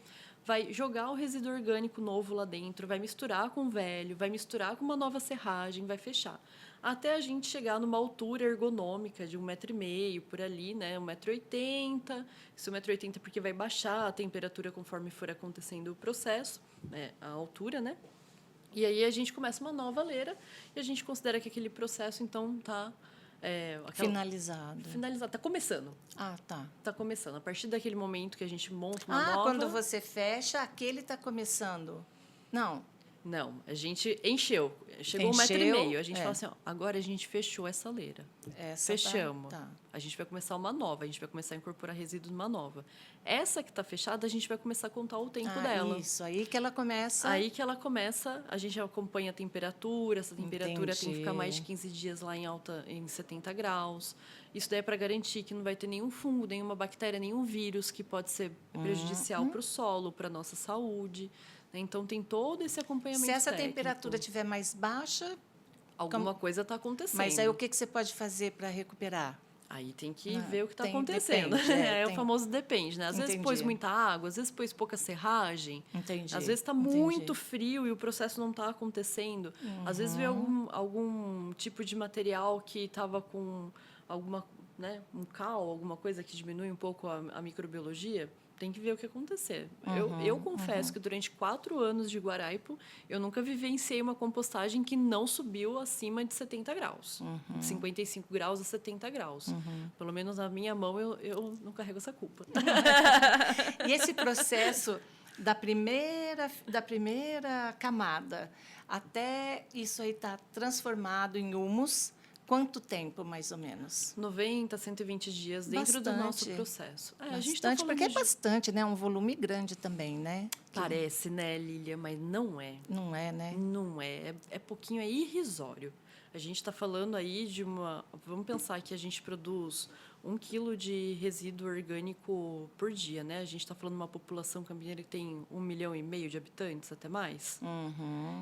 vai jogar o resíduo orgânico novo lá dentro, vai misturar com o velho, vai misturar com uma nova serragem, vai fechar. Até a gente chegar numa altura ergonômica de 1,5 m, por ali, né? 1,80 m. Esse 1,80 m porque vai baixar a temperatura conforme for acontecendo o processo, né? A altura, né? E aí a gente começa uma nova leira e a gente considera que aquele processo, então, está... finalizado. Está começando. Ah, tá. Está começando. A partir daquele momento que a gente monta uma nova... quando você fecha, aquele está começando. Não, a gente encheu. Chegou 1,5 m. A gente fala assim, agora a gente fechou essa leira. Fechamos. Tá. A gente vai começar uma nova. A gente vai começar a incorporar resíduos numa nova. Essa que está fechada, a gente vai começar a contar o tempo dela. Isso, aí que ela começa... Aí que ela começa, a gente acompanha a temperatura. Essa temperatura tem que ficar mais de 15 dias lá em 70 graus. Isso daí é para garantir que não vai ter nenhum fungo, nenhuma bactéria, nenhum vírus que pode ser prejudicial para o solo, para a nossa saúde. Então, tem todo esse acompanhamento técnico. Se essa técnico. temperatura estiver mais baixa... Alguma coisa está acontecendo. Mas aí o que você pode fazer para recuperar? Aí tem que ver o que está acontecendo. Depende, o famoso depende, né? Às vezes pôs muita água, às vezes pôs pouca serragem. Entendi. Às vezes está muito frio e o processo não está acontecendo. Às vezes veio algum tipo de material que estava com alguma, né, um cal, alguma coisa que diminui um pouco a microbiologia. Tem que ver o que acontecer. Eu confesso que durante 4 anos de Guaraipo, eu nunca vivenciei uma compostagem que não subiu acima de 70 graus. De 55 graus a 70 graus. Pelo menos na minha mão, eu não carrego essa culpa. E esse processo da primeira camada até isso aí estar transformado em humus, quanto tempo, mais ou menos? 90, 120 dias dentro do nosso processo. A gente tá falando porque é bastante, né? Um volume grande também, né? Parece, né, Lília? Mas não é. Não é, né? Não é. É pouquinho, é irrisório. A gente está falando aí de uma... Vamos pensar que a gente produz 1 quilo de resíduo orgânico por dia, né? A gente está falando de uma população campineira que tem 1,5 milhão de habitantes, até mais.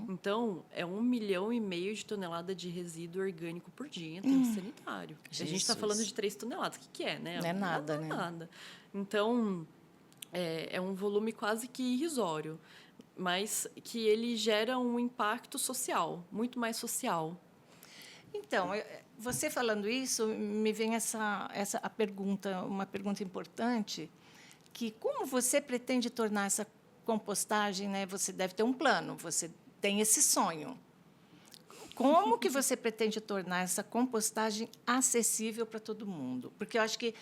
Então, é 1,5 milhão de tonelada de resíduo orgânico por dia em aterro sanitário. Jesus. A gente está falando de 3 toneladas. O que é, né? Não é nada, né? Nada. Então, é um volume quase que irrisório, mas que ele gera um impacto social, muito mais social. Então, você falando isso, me vem a pergunta, uma pergunta importante, que como você pretende tornar essa compostagem, né? Você deve ter um plano, você tem esse sonho. Como que você pretende tornar essa compostagem acessível para todo mundo? Porque eu acho que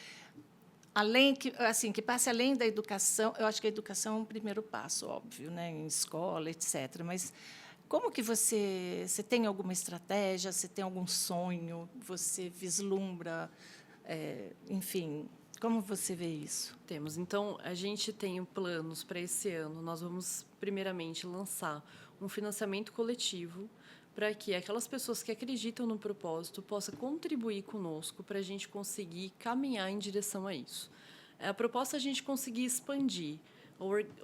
que passe além da educação, eu acho que a educação é um primeiro passo, óbvio, né? Em escola, etc. Mas como que você tem alguma estratégia, você tem algum sonho, você vislumbra, enfim, como você vê isso? Temos. Então, a gente tem planos para esse ano. Nós vamos, primeiramente, lançar um financiamento coletivo para que aquelas pessoas que acreditam no propósito possam contribuir conosco para a gente conseguir caminhar em direção a isso. A proposta é a gente conseguir expandir,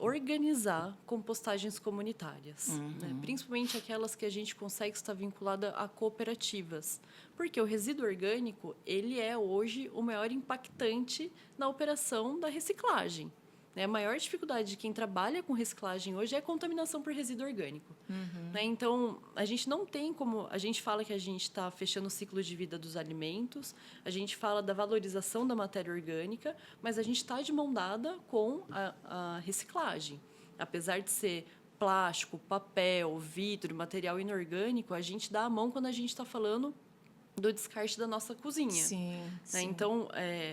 organizar compostagens comunitárias, né? Principalmente aquelas que a gente consegue estar vinculada a cooperativas, porque o resíduo orgânico ele é hoje o maior impactante na operação da reciclagem. A maior dificuldade de quem trabalha com reciclagem hoje é a contaminação por resíduo orgânico. Então, a gente não tem como... A gente fala que a gente está fechando o ciclo de vida dos alimentos, a gente fala da valorização da matéria orgânica, mas a gente está de mão dada com a reciclagem. Apesar de ser plástico, papel, vidro, material inorgânico, a gente dá a mão quando a gente está falando do descarte da nossa cozinha. Sim, Né? sim. Então,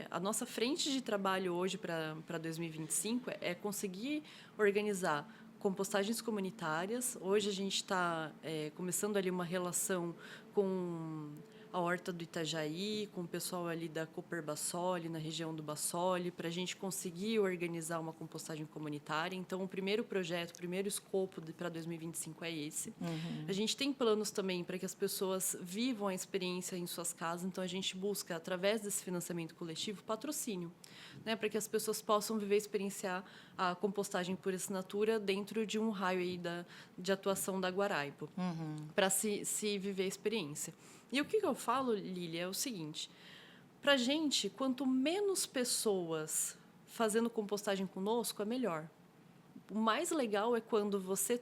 a nossa frente de trabalho hoje para 2025 é conseguir organizar compostagens comunitárias. Hoje a gente está começando ali uma relação com a Horta do Itajaí, com o pessoal ali da Cooper Bassoli, na região do Bassoli, para a gente conseguir organizar uma compostagem comunitária. Então, o primeiro projeto, o primeiro escopo para 2025 é esse. A gente tem planos também para que as pessoas vivam a experiência em suas casas. Então, a gente busca, através desse financiamento coletivo, patrocínio, né, para que as pessoas possam viver e experienciar a compostagem por assinatura dentro de um raio aí de atuação da Guaraipo, para se viver a experiência. E o que eu falo, Lília, é o seguinte: para a gente, quanto menos pessoas fazendo compostagem conosco, é melhor. O mais legal é quando você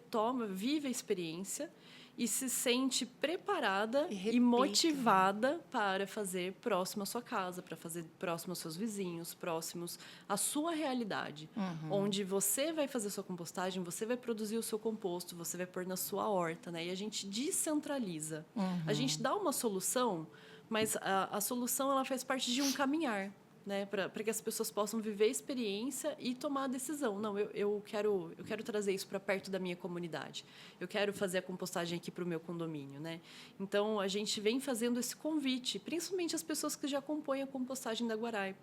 vive a experiência e se sente preparada e motivada para fazer próximo à sua casa, para fazer próximo aos seus vizinhos, próximos à sua realidade. Onde você vai fazer sua compostagem, você vai produzir o seu composto, você vai pôr na sua horta, né? E a gente descentraliza. A gente dá uma solução, mas a solução ela faz parte de um caminhar. Né, para que as pessoas possam viver a experiência e tomar a decisão. Não, eu quero trazer isso para perto da minha comunidade. Eu quero fazer a compostagem aqui para o meu condomínio. Né? Então, a gente vem fazendo esse convite, principalmente as pessoas que já compõem a compostagem da Guaraipo.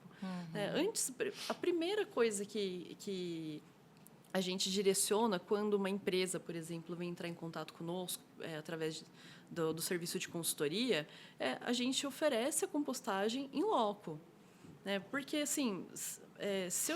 Antes, a primeira coisa que a gente direciona quando uma empresa, por exemplo, vem entrar em contato conosco através do serviço de consultoria, a gente oferece a compostagem in loco. Porque, assim, se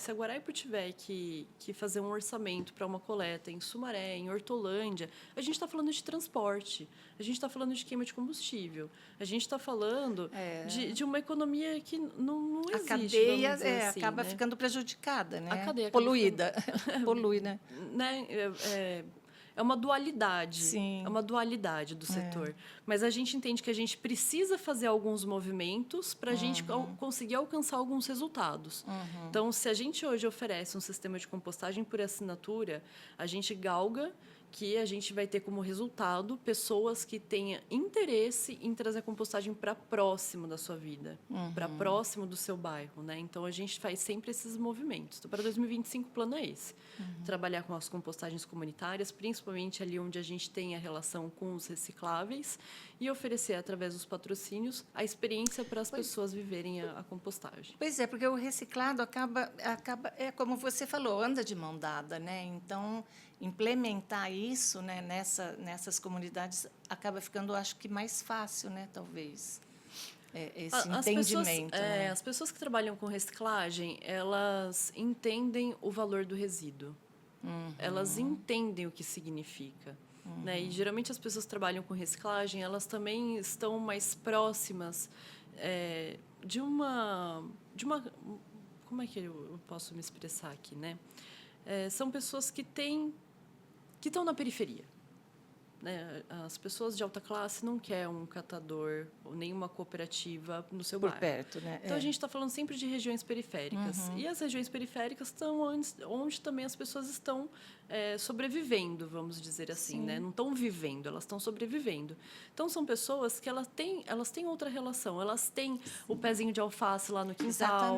a Guaraipo tiver que fazer um orçamento para uma coleta em Sumaré, em Hortolândia, a gente está falando de transporte, a gente está falando de queima de combustível, a gente está falando de uma economia que não existe. A cadeia assim, acaba né? ficando prejudicada, né? A cadeia poluída. Polui, né? É uma dualidade. Sim. É uma dualidade do setor. Mas a gente entende que a gente precisa fazer alguns movimentos para a gente conseguir alcançar alguns resultados. Então, se a gente hoje oferece um sistema de compostagem por assinatura, a gente galga que a gente vai ter como resultado pessoas que tenham interesse em trazer a compostagem para próximo da sua vida, para próximo do seu bairro. Né? Então, a gente faz sempre esses movimentos. Então, para 2025, o plano é esse. Trabalhar com as compostagens comunitárias, principalmente ali onde a gente tem a relação com os recicláveis, e oferecer, através dos patrocínios, a experiência para as pessoas viverem a compostagem. Pois é, porque o reciclado acaba como você falou, anda de mão dada, né? Então, implementar isso, né, nessas comunidades acaba ficando, acho que, mais fácil, né, talvez, esse entendimento. Né? As pessoas que trabalham com reciclagem, elas entendem o valor do resíduo. Elas entendem o que significa. Né? E, geralmente, as pessoas que trabalham com reciclagem, elas também estão mais próximas de uma... Como é que eu posso me expressar aqui? Né? São pessoas que estão na periferia. Né? As pessoas de alta classe não querem um catador ou nenhuma cooperativa no seu bairro. Por perto, né? Então, a gente está falando sempre de regiões periféricas. E as regiões periféricas estão onde também as pessoas estão sobrevivendo, vamos dizer assim. Né? Não estão vivendo, elas estão sobrevivendo. Então, são pessoas que elas têm outra relação. Elas têm o pezinho de alface lá no quintal.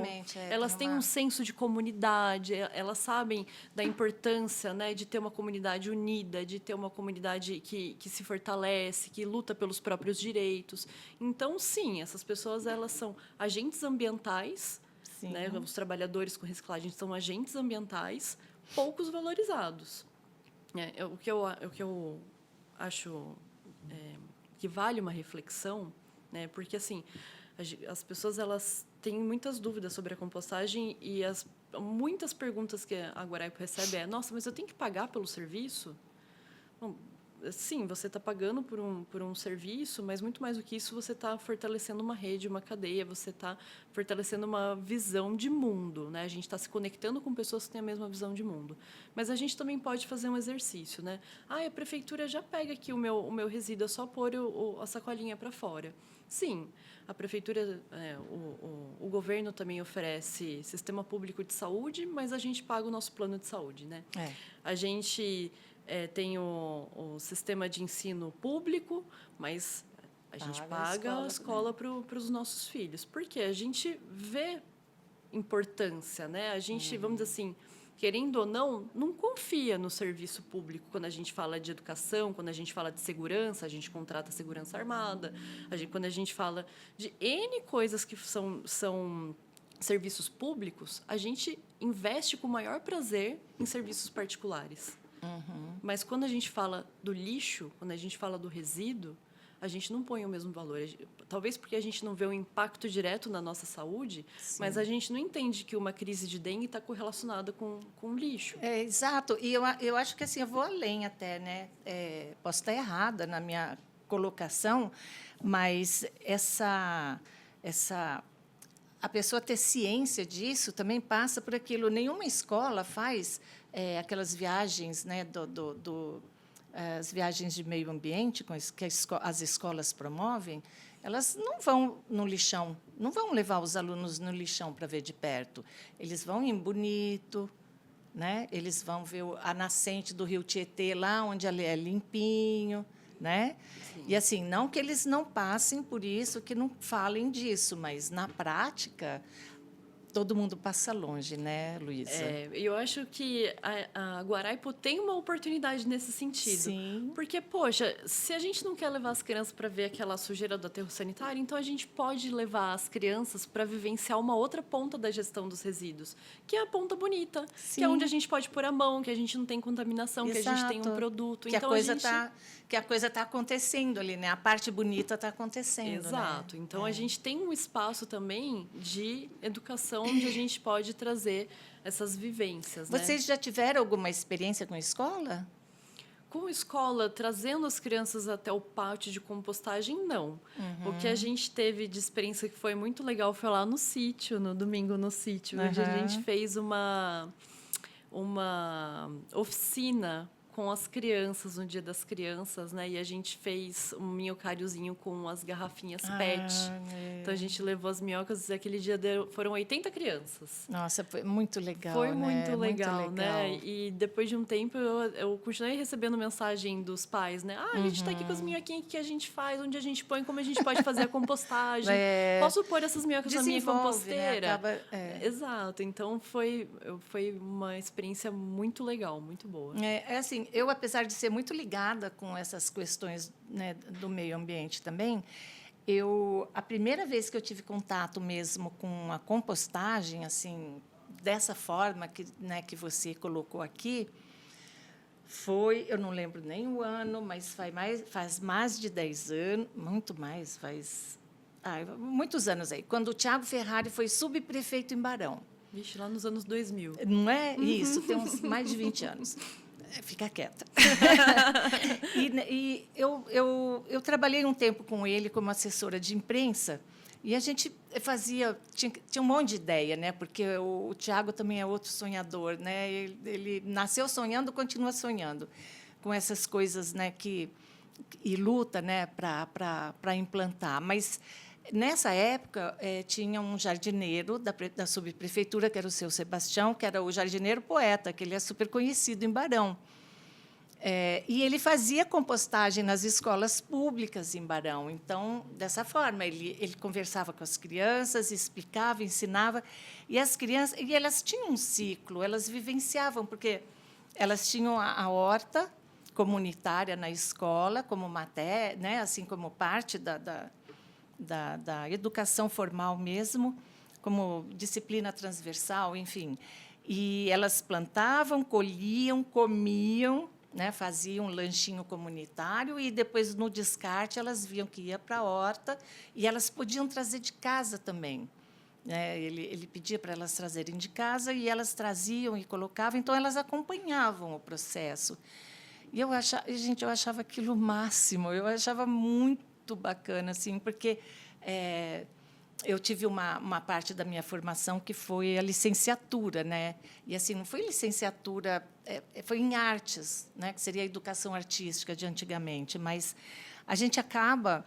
Exatamente. Elas têm um senso de comunidade. Elas sabem da importância, né, de ter uma comunidade unida, de ter uma comunidade que se fortalece, que luta pelos próprios direitos. Então, sim, essas pessoas elas são agentes ambientais, né? Os trabalhadores com reciclagem são agentes ambientais poucos valorizados. O que eu acho que vale uma reflexão, né? Porque assim as pessoas elas têm muitas dúvidas sobre a compostagem e muitas perguntas que a Guaraipo recebe nossa, mas eu tenho que pagar pelo serviço? Bom, sim, você está pagando por um serviço, mas muito mais do que isso, você está fortalecendo uma rede, uma cadeia, você está fortalecendo uma visão de mundo, né? A gente está se conectando com pessoas que têm a mesma visão de mundo. Mas a gente também pode fazer um exercício, né? A prefeitura já pega aqui o meu resíduo, é só pôr a sacolinha para fora. Sim, a prefeitura, o governo também oferece sistema público de saúde, mas a gente paga o nosso plano de saúde, né? A gente tem o sistema de ensino público, mas a gente paga a escola para os nossos filhos. Porque a gente vê importância, né? A gente, vamos dizer assim, querendo ou não confia no serviço público quando a gente fala de educação, quando a gente fala de segurança, a gente contrata segurança armada, quando a gente fala de N coisas que são serviços públicos, a gente investe com o maior prazer em serviços particulares. Mas quando a gente fala do lixo, quando a gente fala do resíduo, a gente não põe o mesmo valor. Talvez porque a gente não vê o impacto direto na nossa saúde, sim, mas a gente não entende que uma crise de dengue está correlacionada com lixo. Exato. E eu acho que assim, eu vou além até, né? Posso estar errada na minha colocação, mas a pessoa ter ciência disso também passa por aquilo. Nenhuma escola faz aquelas viagens, né, as viagens de meio ambiente que as escolas promovem. Elas não vão no lixão, não vão levar os alunos no lixão para ver de perto. Eles vão em Bonito, né? Eles vão ver a nascente do rio Tietê, lá onde ele é limpinho, né? Sim. E assim, não que eles não passem por isso, que não falem disso, mas na prática todo mundo passa longe, né, Luísa? Eu acho que a Guaraipo tem uma oportunidade nesse sentido. Sim. Porque, poxa, se a gente não quer levar as crianças para ver aquela sujeira do aterro sanitário, então a gente pode levar as crianças para vivenciar uma outra ponta da gestão dos resíduos, que é a ponta bonita, sim, que é onde a gente pode pôr a mão, que a gente não tem contaminação, exato, que a gente tem um produto. Que então, a coisa está acontecendo ali, né? A parte bonita está acontecendo. Exato. Né? Então, a gente tem um espaço também de educação onde a gente pode trazer essas vivências. Vocês já tiveram alguma experiência com escola? Com escola, trazendo as crianças até o pátio de compostagem, não. O que a gente teve de experiência que foi muito legal foi lá no sítio, no domingo no sítio, onde a gente fez uma oficina com as crianças, no Dia das Crianças, né? E a gente fez um minhocáriozinho com as garrafinhas PET. Então, a gente levou as minhocas e aquele dia foram 80 crianças. Nossa, foi muito legal, Foi muito legal, né? E depois de um tempo, eu continuei recebendo mensagem dos pais, né? A gente está aqui com as minhoquinhas que a gente faz, onde a gente põe, como a gente pode fazer a compostagem. Posso pôr essas minhocas na minha composteira? Né? Exato. Então, foi uma experiência muito legal, muito boa. Assim, eu, apesar de ser muito ligada com essas questões, né, do meio ambiente também, a primeira vez que eu tive contato mesmo com a compostagem, assim, dessa forma que você colocou aqui, foi, eu não lembro nem o ano, mas faz mais de 10 anos, muito mais, muitos anos aí, quando o Tiago Ferrari foi subprefeito em Barão. Vixe, lá nos anos 2000. Não é? Isso, tem uns mais de 20 anos. Fica quieta. E eu trabalhei um tempo com ele como assessora de imprensa e a gente tinha um monte de ideia, né? Porque o Tiago também é outro sonhador, né? Ele nasceu sonhando, continua sonhando com essas coisas, né? E luta, né? Para implantar. Mas nessa época tinha um jardineiro da subprefeitura, que era o seu Sebastião, que era o jardineiro poeta, que ele é super conhecido em Barão. E ele fazia compostagem nas escolas públicas em Barão. Então, dessa forma, ele conversava com as crianças, explicava, ensinava. E as crianças, e elas tinham um ciclo, elas vivenciavam, porque elas tinham a horta comunitária na escola, como matéria, né, assim como parte da educação formal mesmo, como disciplina transversal, enfim. E elas plantavam, colhiam, comiam, né, faziam um lanchinho comunitário e depois, no descarte, elas viam que ia para a horta e elas podiam trazer de casa também. Ele pedia para elas trazerem de casa e elas traziam e colocavam, então elas acompanhavam o processo. E gente, eu achava aquilo o máximo, eu achava muito bacana, assim, porque eu tive uma parte da minha formação que foi a licenciatura, né? E assim, não foi licenciatura, foi em artes, né? Que seria a educação artística de antigamente, mas a gente acaba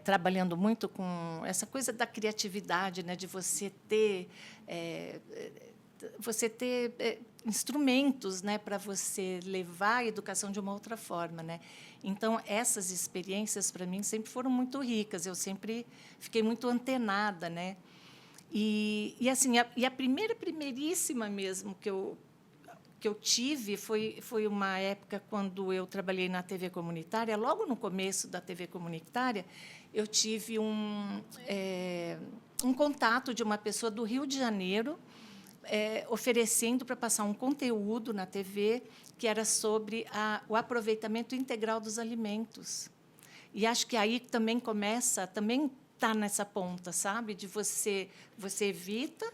trabalhando muito com essa coisa da criatividade, né? De você ter instrumentos, né, para você levar a educação de uma outra forma, né? Então essas experiências para mim sempre foram muito ricas. Eu sempre fiquei muito antenada, né? E assim a primeiríssima mesmo que eu tive foi uma época quando eu trabalhei na TV comunitária. Logo no começo da TV comunitária, eu tive um contato de uma pessoa do Rio de Janeiro, oferecendo para passar um conteúdo na TV que era sobre o aproveitamento integral dos alimentos. E acho que aí também também está nessa ponta, sabe? De você evita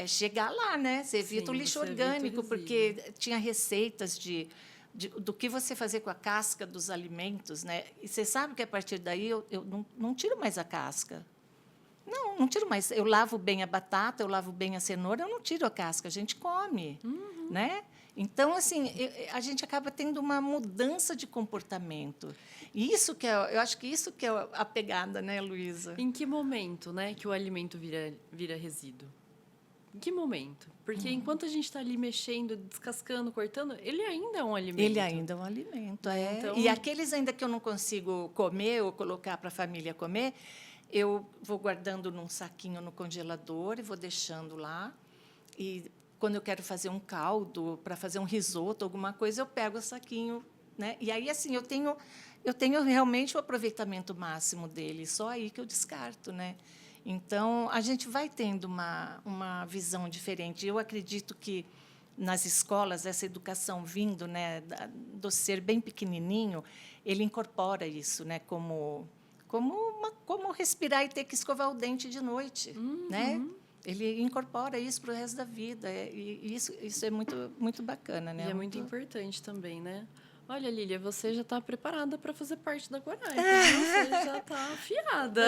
chegar lá, né? Você evita o lixo orgânico, porque tinha receitas do que você fazer com a casca dos alimentos, né? E você sabe que, a partir daí, eu não tiro mais a casca. Não tiro mais. Eu lavo bem a batata, eu lavo bem a cenoura, eu não tiro a casca, a gente come, né? Então, assim, a gente acaba tendo uma mudança de comportamento. E eu acho que isso que é a pegada, né, Luísa? Em que momento, né, que o alimento vira resíduo? Em que momento? Porque enquanto a gente está ali mexendo, descascando, cortando, ele ainda é um alimento. Ele ainda é um alimento, Então... E aqueles ainda que eu não consigo comer ou colocar para a família comer, eu vou guardando num saquinho no congelador e vou deixando lá. E quando eu quero fazer um caldo, para fazer um risoto, alguma coisa, eu pego o saquinho, né? E aí, assim, eu tenho realmente o aproveitamento máximo dele, só aí que eu descarto, né? Então, a gente vai tendo uma visão diferente. Eu acredito que, nas escolas, essa educação vindo, né, do ser bem pequenininho, ele incorpora isso, né, como respirar e ter que escovar o dente de noite, né? Ele incorpora isso para o resto da vida. E isso é muito, muito bacana, né? E é muito importante também, né? Olha, Lília, você já está preparada para fazer parte da Coraipa. Você já está afiada.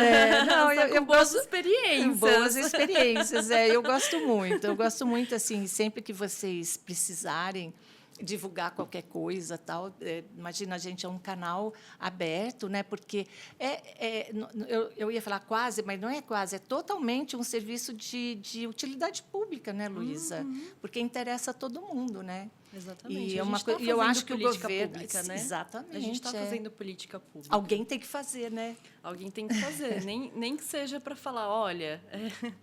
Eu boas experiências. Boas experiências, eu gosto muito. Eu gosto muito, assim, sempre que vocês precisarem divulgar qualquer coisa, tal. Imagina, a gente é um canal aberto, né? Porque eu ia falar quase, mas não é quase, é totalmente um serviço de utilidade pública, né, Luísa? Porque interessa a todo mundo, né? Exatamente. E eu acho que o governo, pública, né? Exatamente. A gente está fazendo política pública. Alguém tem que fazer, né? Alguém tem que fazer, nem que seja para falar, olha,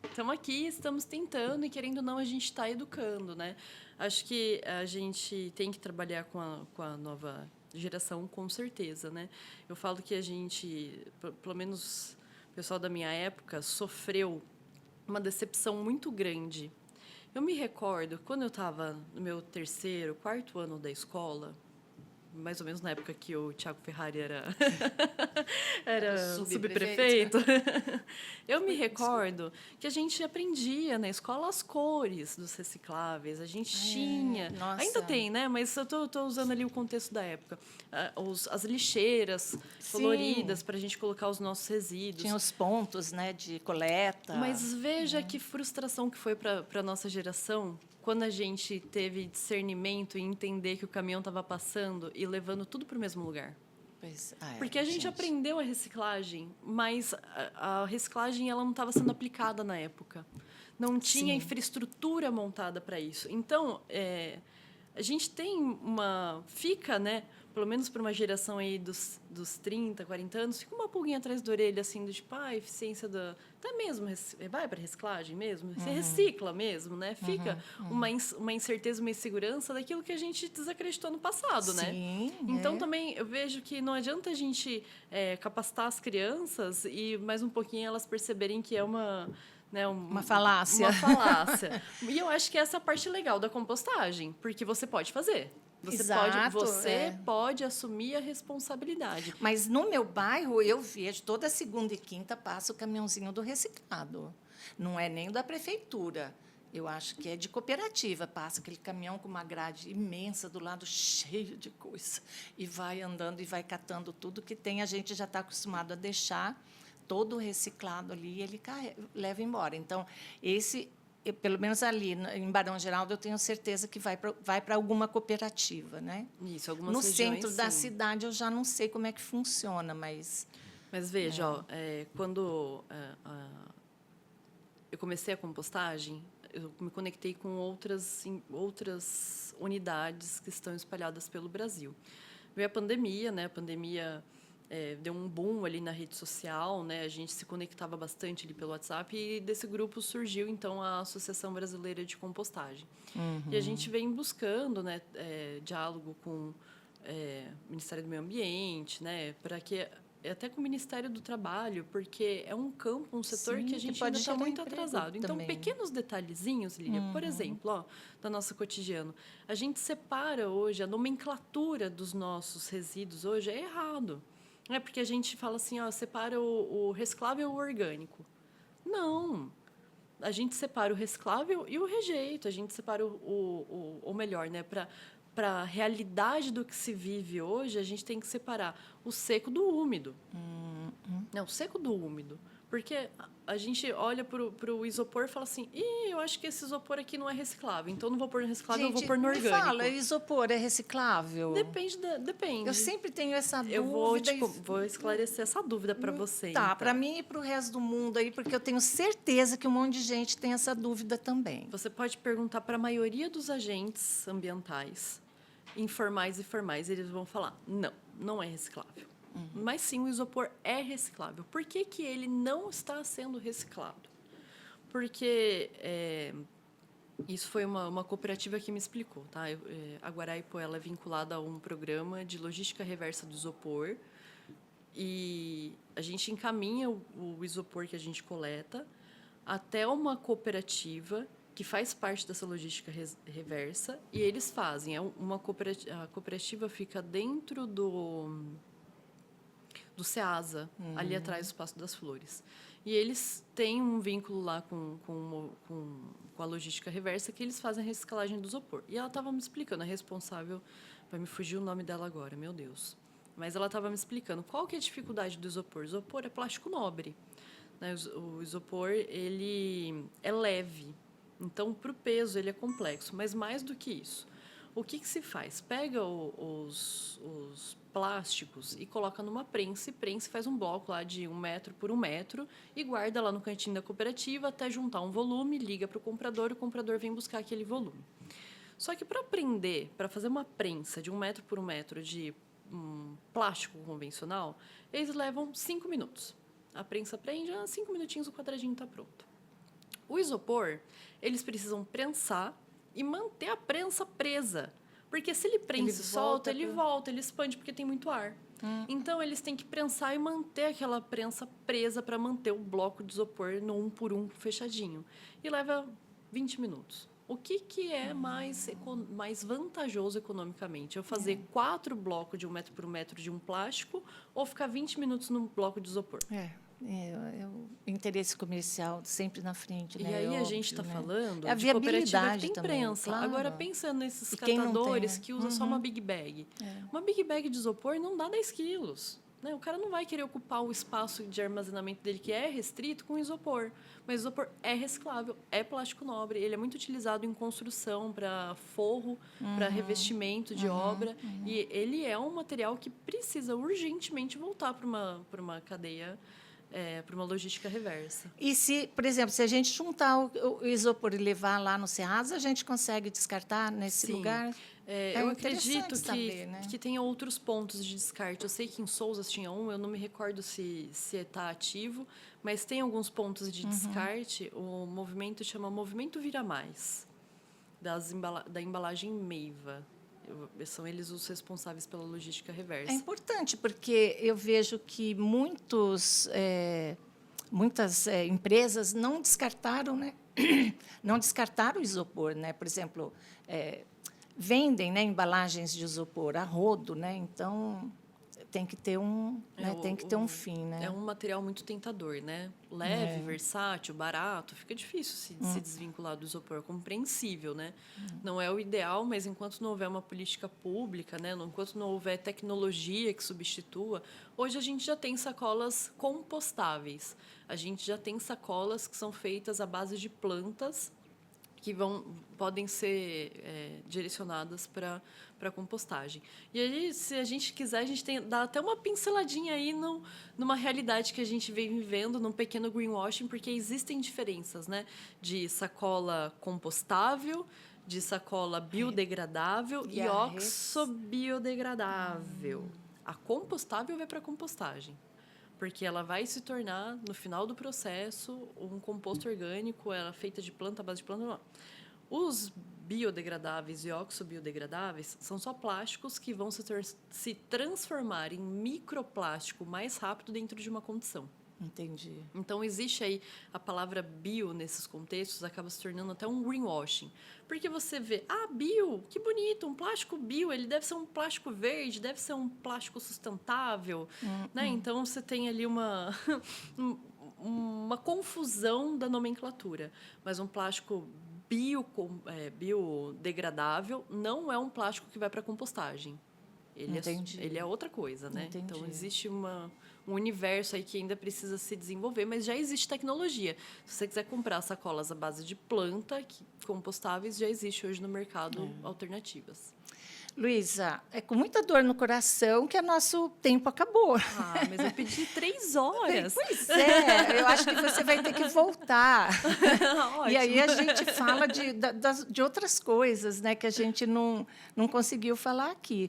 estamos aqui, estamos tentando e, querendo ou não, a gente está educando, né? Acho que a gente tem que trabalhar com a nova geração, com certeza, né? Eu falo que a gente, pelo menos o pessoal da minha época, sofreu uma decepção muito grande. Eu me recordo, quando eu estava no meu 3º, 4º ano da escola, mais ou menos na época que o Tiago Ferrari era subprefeito. Eu me recordo que a gente aprendia na escola as cores dos recicláveis. A gente tinha... Nossa. Ainda tem, né? Mas eu estou usando ali o contexto da época. As lixeiras coloridas para a gente colocar os nossos resíduos. Tinha os pontos, né, de coleta. Mas veja que frustração que foi para a nossa geração quando a gente teve discernimento e entender que o caminhão estava passando e levando tudo para o mesmo lugar. Porque a gente aprendeu a reciclagem, mas a reciclagem ela não estava sendo aplicada na época. Não tinha infraestrutura montada para isso. Então, a gente tem fica, né, pelo menos para uma geração aí dos 30, 40 anos, fica uma pulguinha atrás da orelha, assim, do tipo, a eficiência da... Até mesmo, vai para reciclagem mesmo? Você recicla mesmo, né? Fica uma incerteza, uma insegurança daquilo que a gente desacreditou no passado, né? Então, também, eu vejo que não adianta a gente capacitar as crianças e, mais um pouquinho, elas perceberem que é uma falácia. Uma falácia. E eu acho que essa é a parte legal da compostagem, porque você pode fazer. Você pode assumir a responsabilidade. Mas no meu bairro, eu vejo, toda 2ª e 5ª passa o caminhãozinho do reciclado. Não é nem da prefeitura. Eu acho que é de cooperativa. Passa aquele caminhão com uma grade imensa do lado, cheio de coisa, e vai andando e vai catando tudo que tem. A gente já está acostumado a deixar todo o reciclado ali, e ele leva embora. Então, pelo menos ali em Barão Geraldo, eu tenho certeza que vai para alguma cooperativa, né? Isso, algumas No regiões, centro da sim. cidade, eu já não sei como é que funciona, mas... Mas veja, ó, quando eu comecei a compostagem, eu me conectei com outras unidades que estão espalhadas pelo Brasil. Veio a pandemia, né? A pandemia deu um boom ali na rede social, né? A gente se conectava bastante ali pelo WhatsApp e desse grupo surgiu, então, a Associação Brasileira de Compostagem. E a gente vem buscando, né, diálogo com o Ministério do Meio Ambiente, né, para que até com o Ministério do Trabalho, porque é um campo, um setor Sim, que a que gente pode ainda está gerar muito emprego atrasado. Então, também, né? pequenos detalhezinhos, Lília, por exemplo, ó, da nossa cotidiano, a gente separa hoje, a nomenclatura dos nossos resíduos hoje é errado. É porque a gente fala assim, ó, separa o reciclável e o orgânico. Não. A gente separa o reciclável e o rejeito. A gente separa ou melhor, né, para a realidade do que se vive hoje, a gente tem que separar o seco do úmido. Não, o seco do úmido. Porque a gente olha para o isopor e fala assim, eu acho que esse isopor aqui não é reciclável, então não vou pôr no reciclável, eu vou pôr no me orgânico. fala, isopor é reciclável? Depende. Eu sempre tenho essa Eu dúvida. vou esclarecer essa dúvida para você, Tá, então. para mim e para o resto do mundo aí, porque eu tenho certeza que um monte de gente tem essa dúvida também. Você pode perguntar para a maioria dos agentes ambientais, informais e formais, eles vão falar, não é reciclável. Mas sim, o isopor é reciclável. Por que que ele não está sendo reciclado? Porque isso foi uma cooperativa que me explicou, tá? A Guaraipo, ela é vinculada a um programa de logística reversa do isopor e a gente encaminha o isopor que a gente coleta até uma cooperativa que faz parte dessa logística reversa e eles fazem. A cooperativa fica dentro do SEASA, ali atrás do Paço das Flores. E eles têm um vínculo lá com a logística reversa que eles fazem a reciclagem do isopor. E ela estava me explicando, a responsável, vai me fugir o nome dela agora, meu Deus. Mas ela estava me explicando qual que é a dificuldade do isopor. O isopor é plástico nobre. Né? O isopor, ele é leve. Então, para o peso, ele é complexo. Mas mais do que isso, o que se faz? Pega os plásticos e coloca numa prensa, e faz um bloco lá de 1 metro por 1 metro e guarda lá no cantinho da cooperativa até juntar um volume, liga para o comprador vem buscar aquele volume. Só que para fazer uma prensa de 1 metro por 1 metro de plástico convencional, eles levam 5 minutos. A prensa prende, 5 minutinhos o quadradinho está pronto. O isopor, eles precisam prensar e manter a prensa presa. Porque se ele prensa e solta, ele volta, ele expande, porque tem muito ar. Então, eles têm que prensar e manter aquela prensa presa para manter o bloco de isopor no 1 por 1 fechadinho. E leva 20 minutos. O que é mais vantajoso economicamente? Eu fazer 4 blocos de 1 metro por 1 metro de um plástico ou ficar 20 minutos num bloco de isopor? É o interesse comercial sempre na frente, né? E aí a gente está falando de cooperativa que tem prensa. Claro. Agora, pensando nesses catadores que usam só uma big bag. Uma big bag de isopor não dá 10 quilos. Né? O cara não vai querer ocupar o espaço de armazenamento dele, que é restrito, com isopor. Mas o isopor é reciclável, é plástico nobre, ele é muito utilizado em construção, para forro, para revestimento de obra. E ele é um material que precisa urgentemente voltar para uma cadeia, para uma logística reversa. E se, por exemplo, se a gente juntar o isopor e levar lá no SEASA, a gente consegue descartar nesse lugar? Eu acredito saber, né? que tem outros pontos de descarte. Eu sei que em Souzas tinha um, eu não me recordo se está ativo, mas tem alguns pontos de descarte. O movimento chama Movimento Vira Mais, da embalagem Meiva. São eles os responsáveis pela logística reversa. É importante, porque eu vejo que muitas empresas não descartaram, né? Não descartaram o isopor, né? Por exemplo, vendem, né, embalagens de isopor a rodo, né? Então tem que ter tem que ter um fim, né? É um material muito tentador, né? Leve, versátil, barato, fica difícil se desvincular do isopor, compreensível, né? Não é o ideal, mas enquanto não houver uma política pública, né? Enquanto não houver tecnologia que substitua, hoje a gente já tem sacolas compostáveis. A gente já tem sacolas que são feitas à base de plantas que podem ser direcionadas para compostagem. E aí, se a gente quiser, a gente dá até uma pinceladinha aí numa realidade que a gente vem vivendo, num pequeno greenwashing, porque existem diferenças, né? De sacola compostável, de sacola biodegradável e oxobiodegradável. A compostável vai para compostagem, porque ela vai se tornar, no final do processo, um composto orgânico, ela é feita de planta, à base de planta. Não. Os biodegradáveis e oxobiodegradáveis são só plásticos que vão se transformar em microplástico mais rápido dentro de uma condição. Entendi. Então, existe aí a palavra bio nesses contextos, acaba se tornando até um greenwashing. Porque você vê, bio, que bonito, um plástico bio, ele deve ser um plástico verde, deve ser um plástico sustentável. Né? Então, você tem ali uma confusão da nomenclatura. Mas um plástico biodegradável não é um plástico que vai para compostagem. Ele é outra coisa, né? Entendi. Então, existe um universo aí que ainda precisa se desenvolver, mas já existe tecnologia. Se você quiser comprar sacolas à base de planta, compostáveis, já existe hoje no mercado alternativas. Luísa, é com muita dor no coração que o nosso tempo acabou. Mas eu pedi 3 horas. Pois é, eu acho que você vai ter que voltar. E aí a gente fala de outras coisas, né, que a gente não conseguiu falar aqui.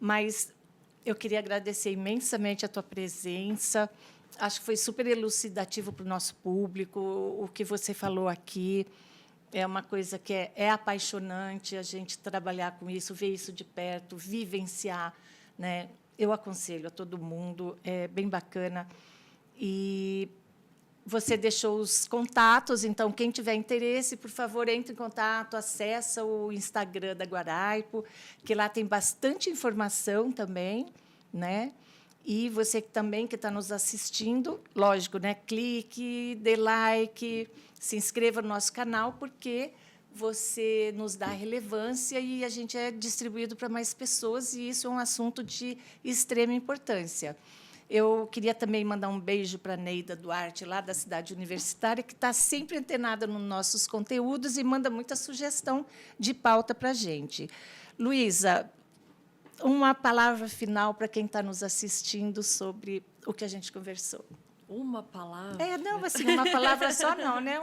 Mas eu queria agradecer imensamente a tua presença. Acho que foi super elucidativo para o nosso público o que você falou aqui. É uma coisa que é apaixonante a gente trabalhar com isso, ver isso de perto, vivenciar, né? Eu aconselho a todo mundo, é bem bacana. E você deixou os contatos, então, quem tiver interesse, por favor, entre em contato, acessa o Instagram da Guaraipo, que lá tem bastante informação também, né? E você também que está nos assistindo, lógico, né? Clique, dê like, se inscreva no nosso canal, porque você nos dá relevância e a gente é distribuído para mais pessoas, e isso é um assunto de extrema importância. Eu queria também mandar um beijo para a Neida Duarte, lá da Cidade Universitária, que está sempre antenada nos nossos conteúdos e manda muita sugestão de pauta para a gente. Luísa, uma palavra final para quem está nos assistindo sobre o que a gente conversou. Uma palavra? Não, assim, uma palavra só não, né?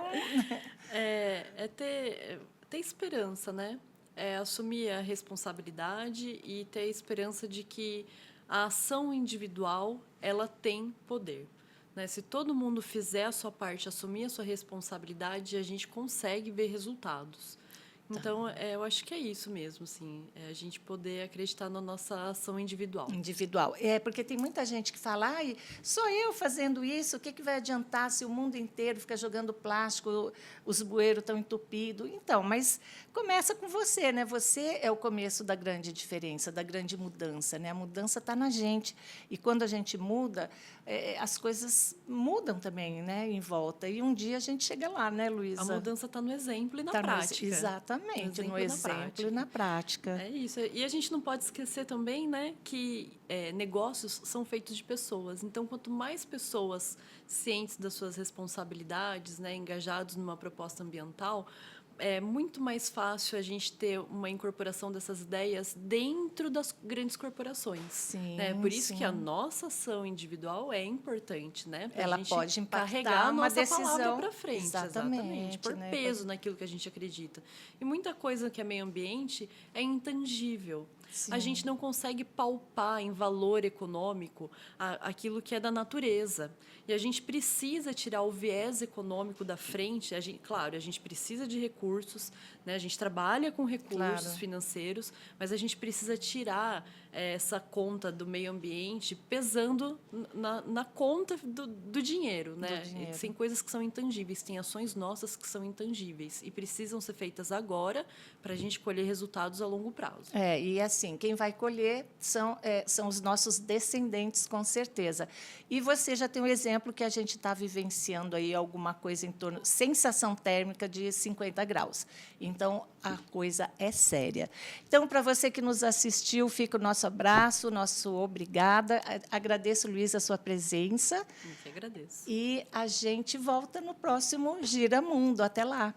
Ter esperança, né? É assumir a responsabilidade e ter a esperança de que a ação individual ela tem poder. Né? Se todo mundo fizer a sua parte, assumir a sua responsabilidade, a gente consegue ver resultados. Então, eu acho que é isso mesmo, assim, a gente poder acreditar na nossa ação individual. Individual. Porque tem muita gente que fala, só eu fazendo isso, o que vai adiantar se o mundo inteiro fica jogando plástico, os bueiros estão entupidos? Então, mas começa com você, né? Você é o começo da grande diferença, da grande mudança, né? A mudança está na gente. E, quando a gente muda, as coisas mudam também, né, em volta. E um dia a gente chega lá, né, Luísa? A mudança está no exemplo e na prática. Exatamente, no exemplo e na prática. É isso. E a gente não pode esquecer também, né, que negócios são feitos de pessoas. Então, quanto mais pessoas cientes das suas responsabilidades, né, engajados numa proposta ambiental, é muito mais fácil a gente ter uma incorporação dessas ideias dentro das grandes corporações. Sim, né? Por isso sim. que a nossa ação individual é importante, né? Ela pode impactar carregar a nossa decisão palavra para frente. Exatamente. Pôr peso naquilo que a gente acredita. E muita coisa que é meio ambiente é intangível. Sim. A gente não consegue palpar em valor econômico aquilo que é da natureza. E a gente precisa tirar o viés econômico da frente. Claro, a gente precisa de recursos, recursos, né? A gente trabalha com recursos Claro. financeiros, mas a gente precisa tirar essa conta do meio ambiente pesando na conta do dinheiro, né? dinheiro. Tem coisas que são intangíveis, tem ações nossas que são intangíveis e precisam ser feitas agora para a gente colher resultados a longo prazo. E assim, quem vai colher são os nossos descendentes, com certeza. E você já tem um exemplo que a gente está vivenciando aí alguma coisa em torno, sensação térmica de 50 graus. Então, a coisa é séria. Então, para você que nos assistiu, fica o nosso abraço, nosso obrigada. Agradeço, Luiz, a sua presença. Eu que agradeço. E a gente volta no próximo Gira Mundo. Até lá.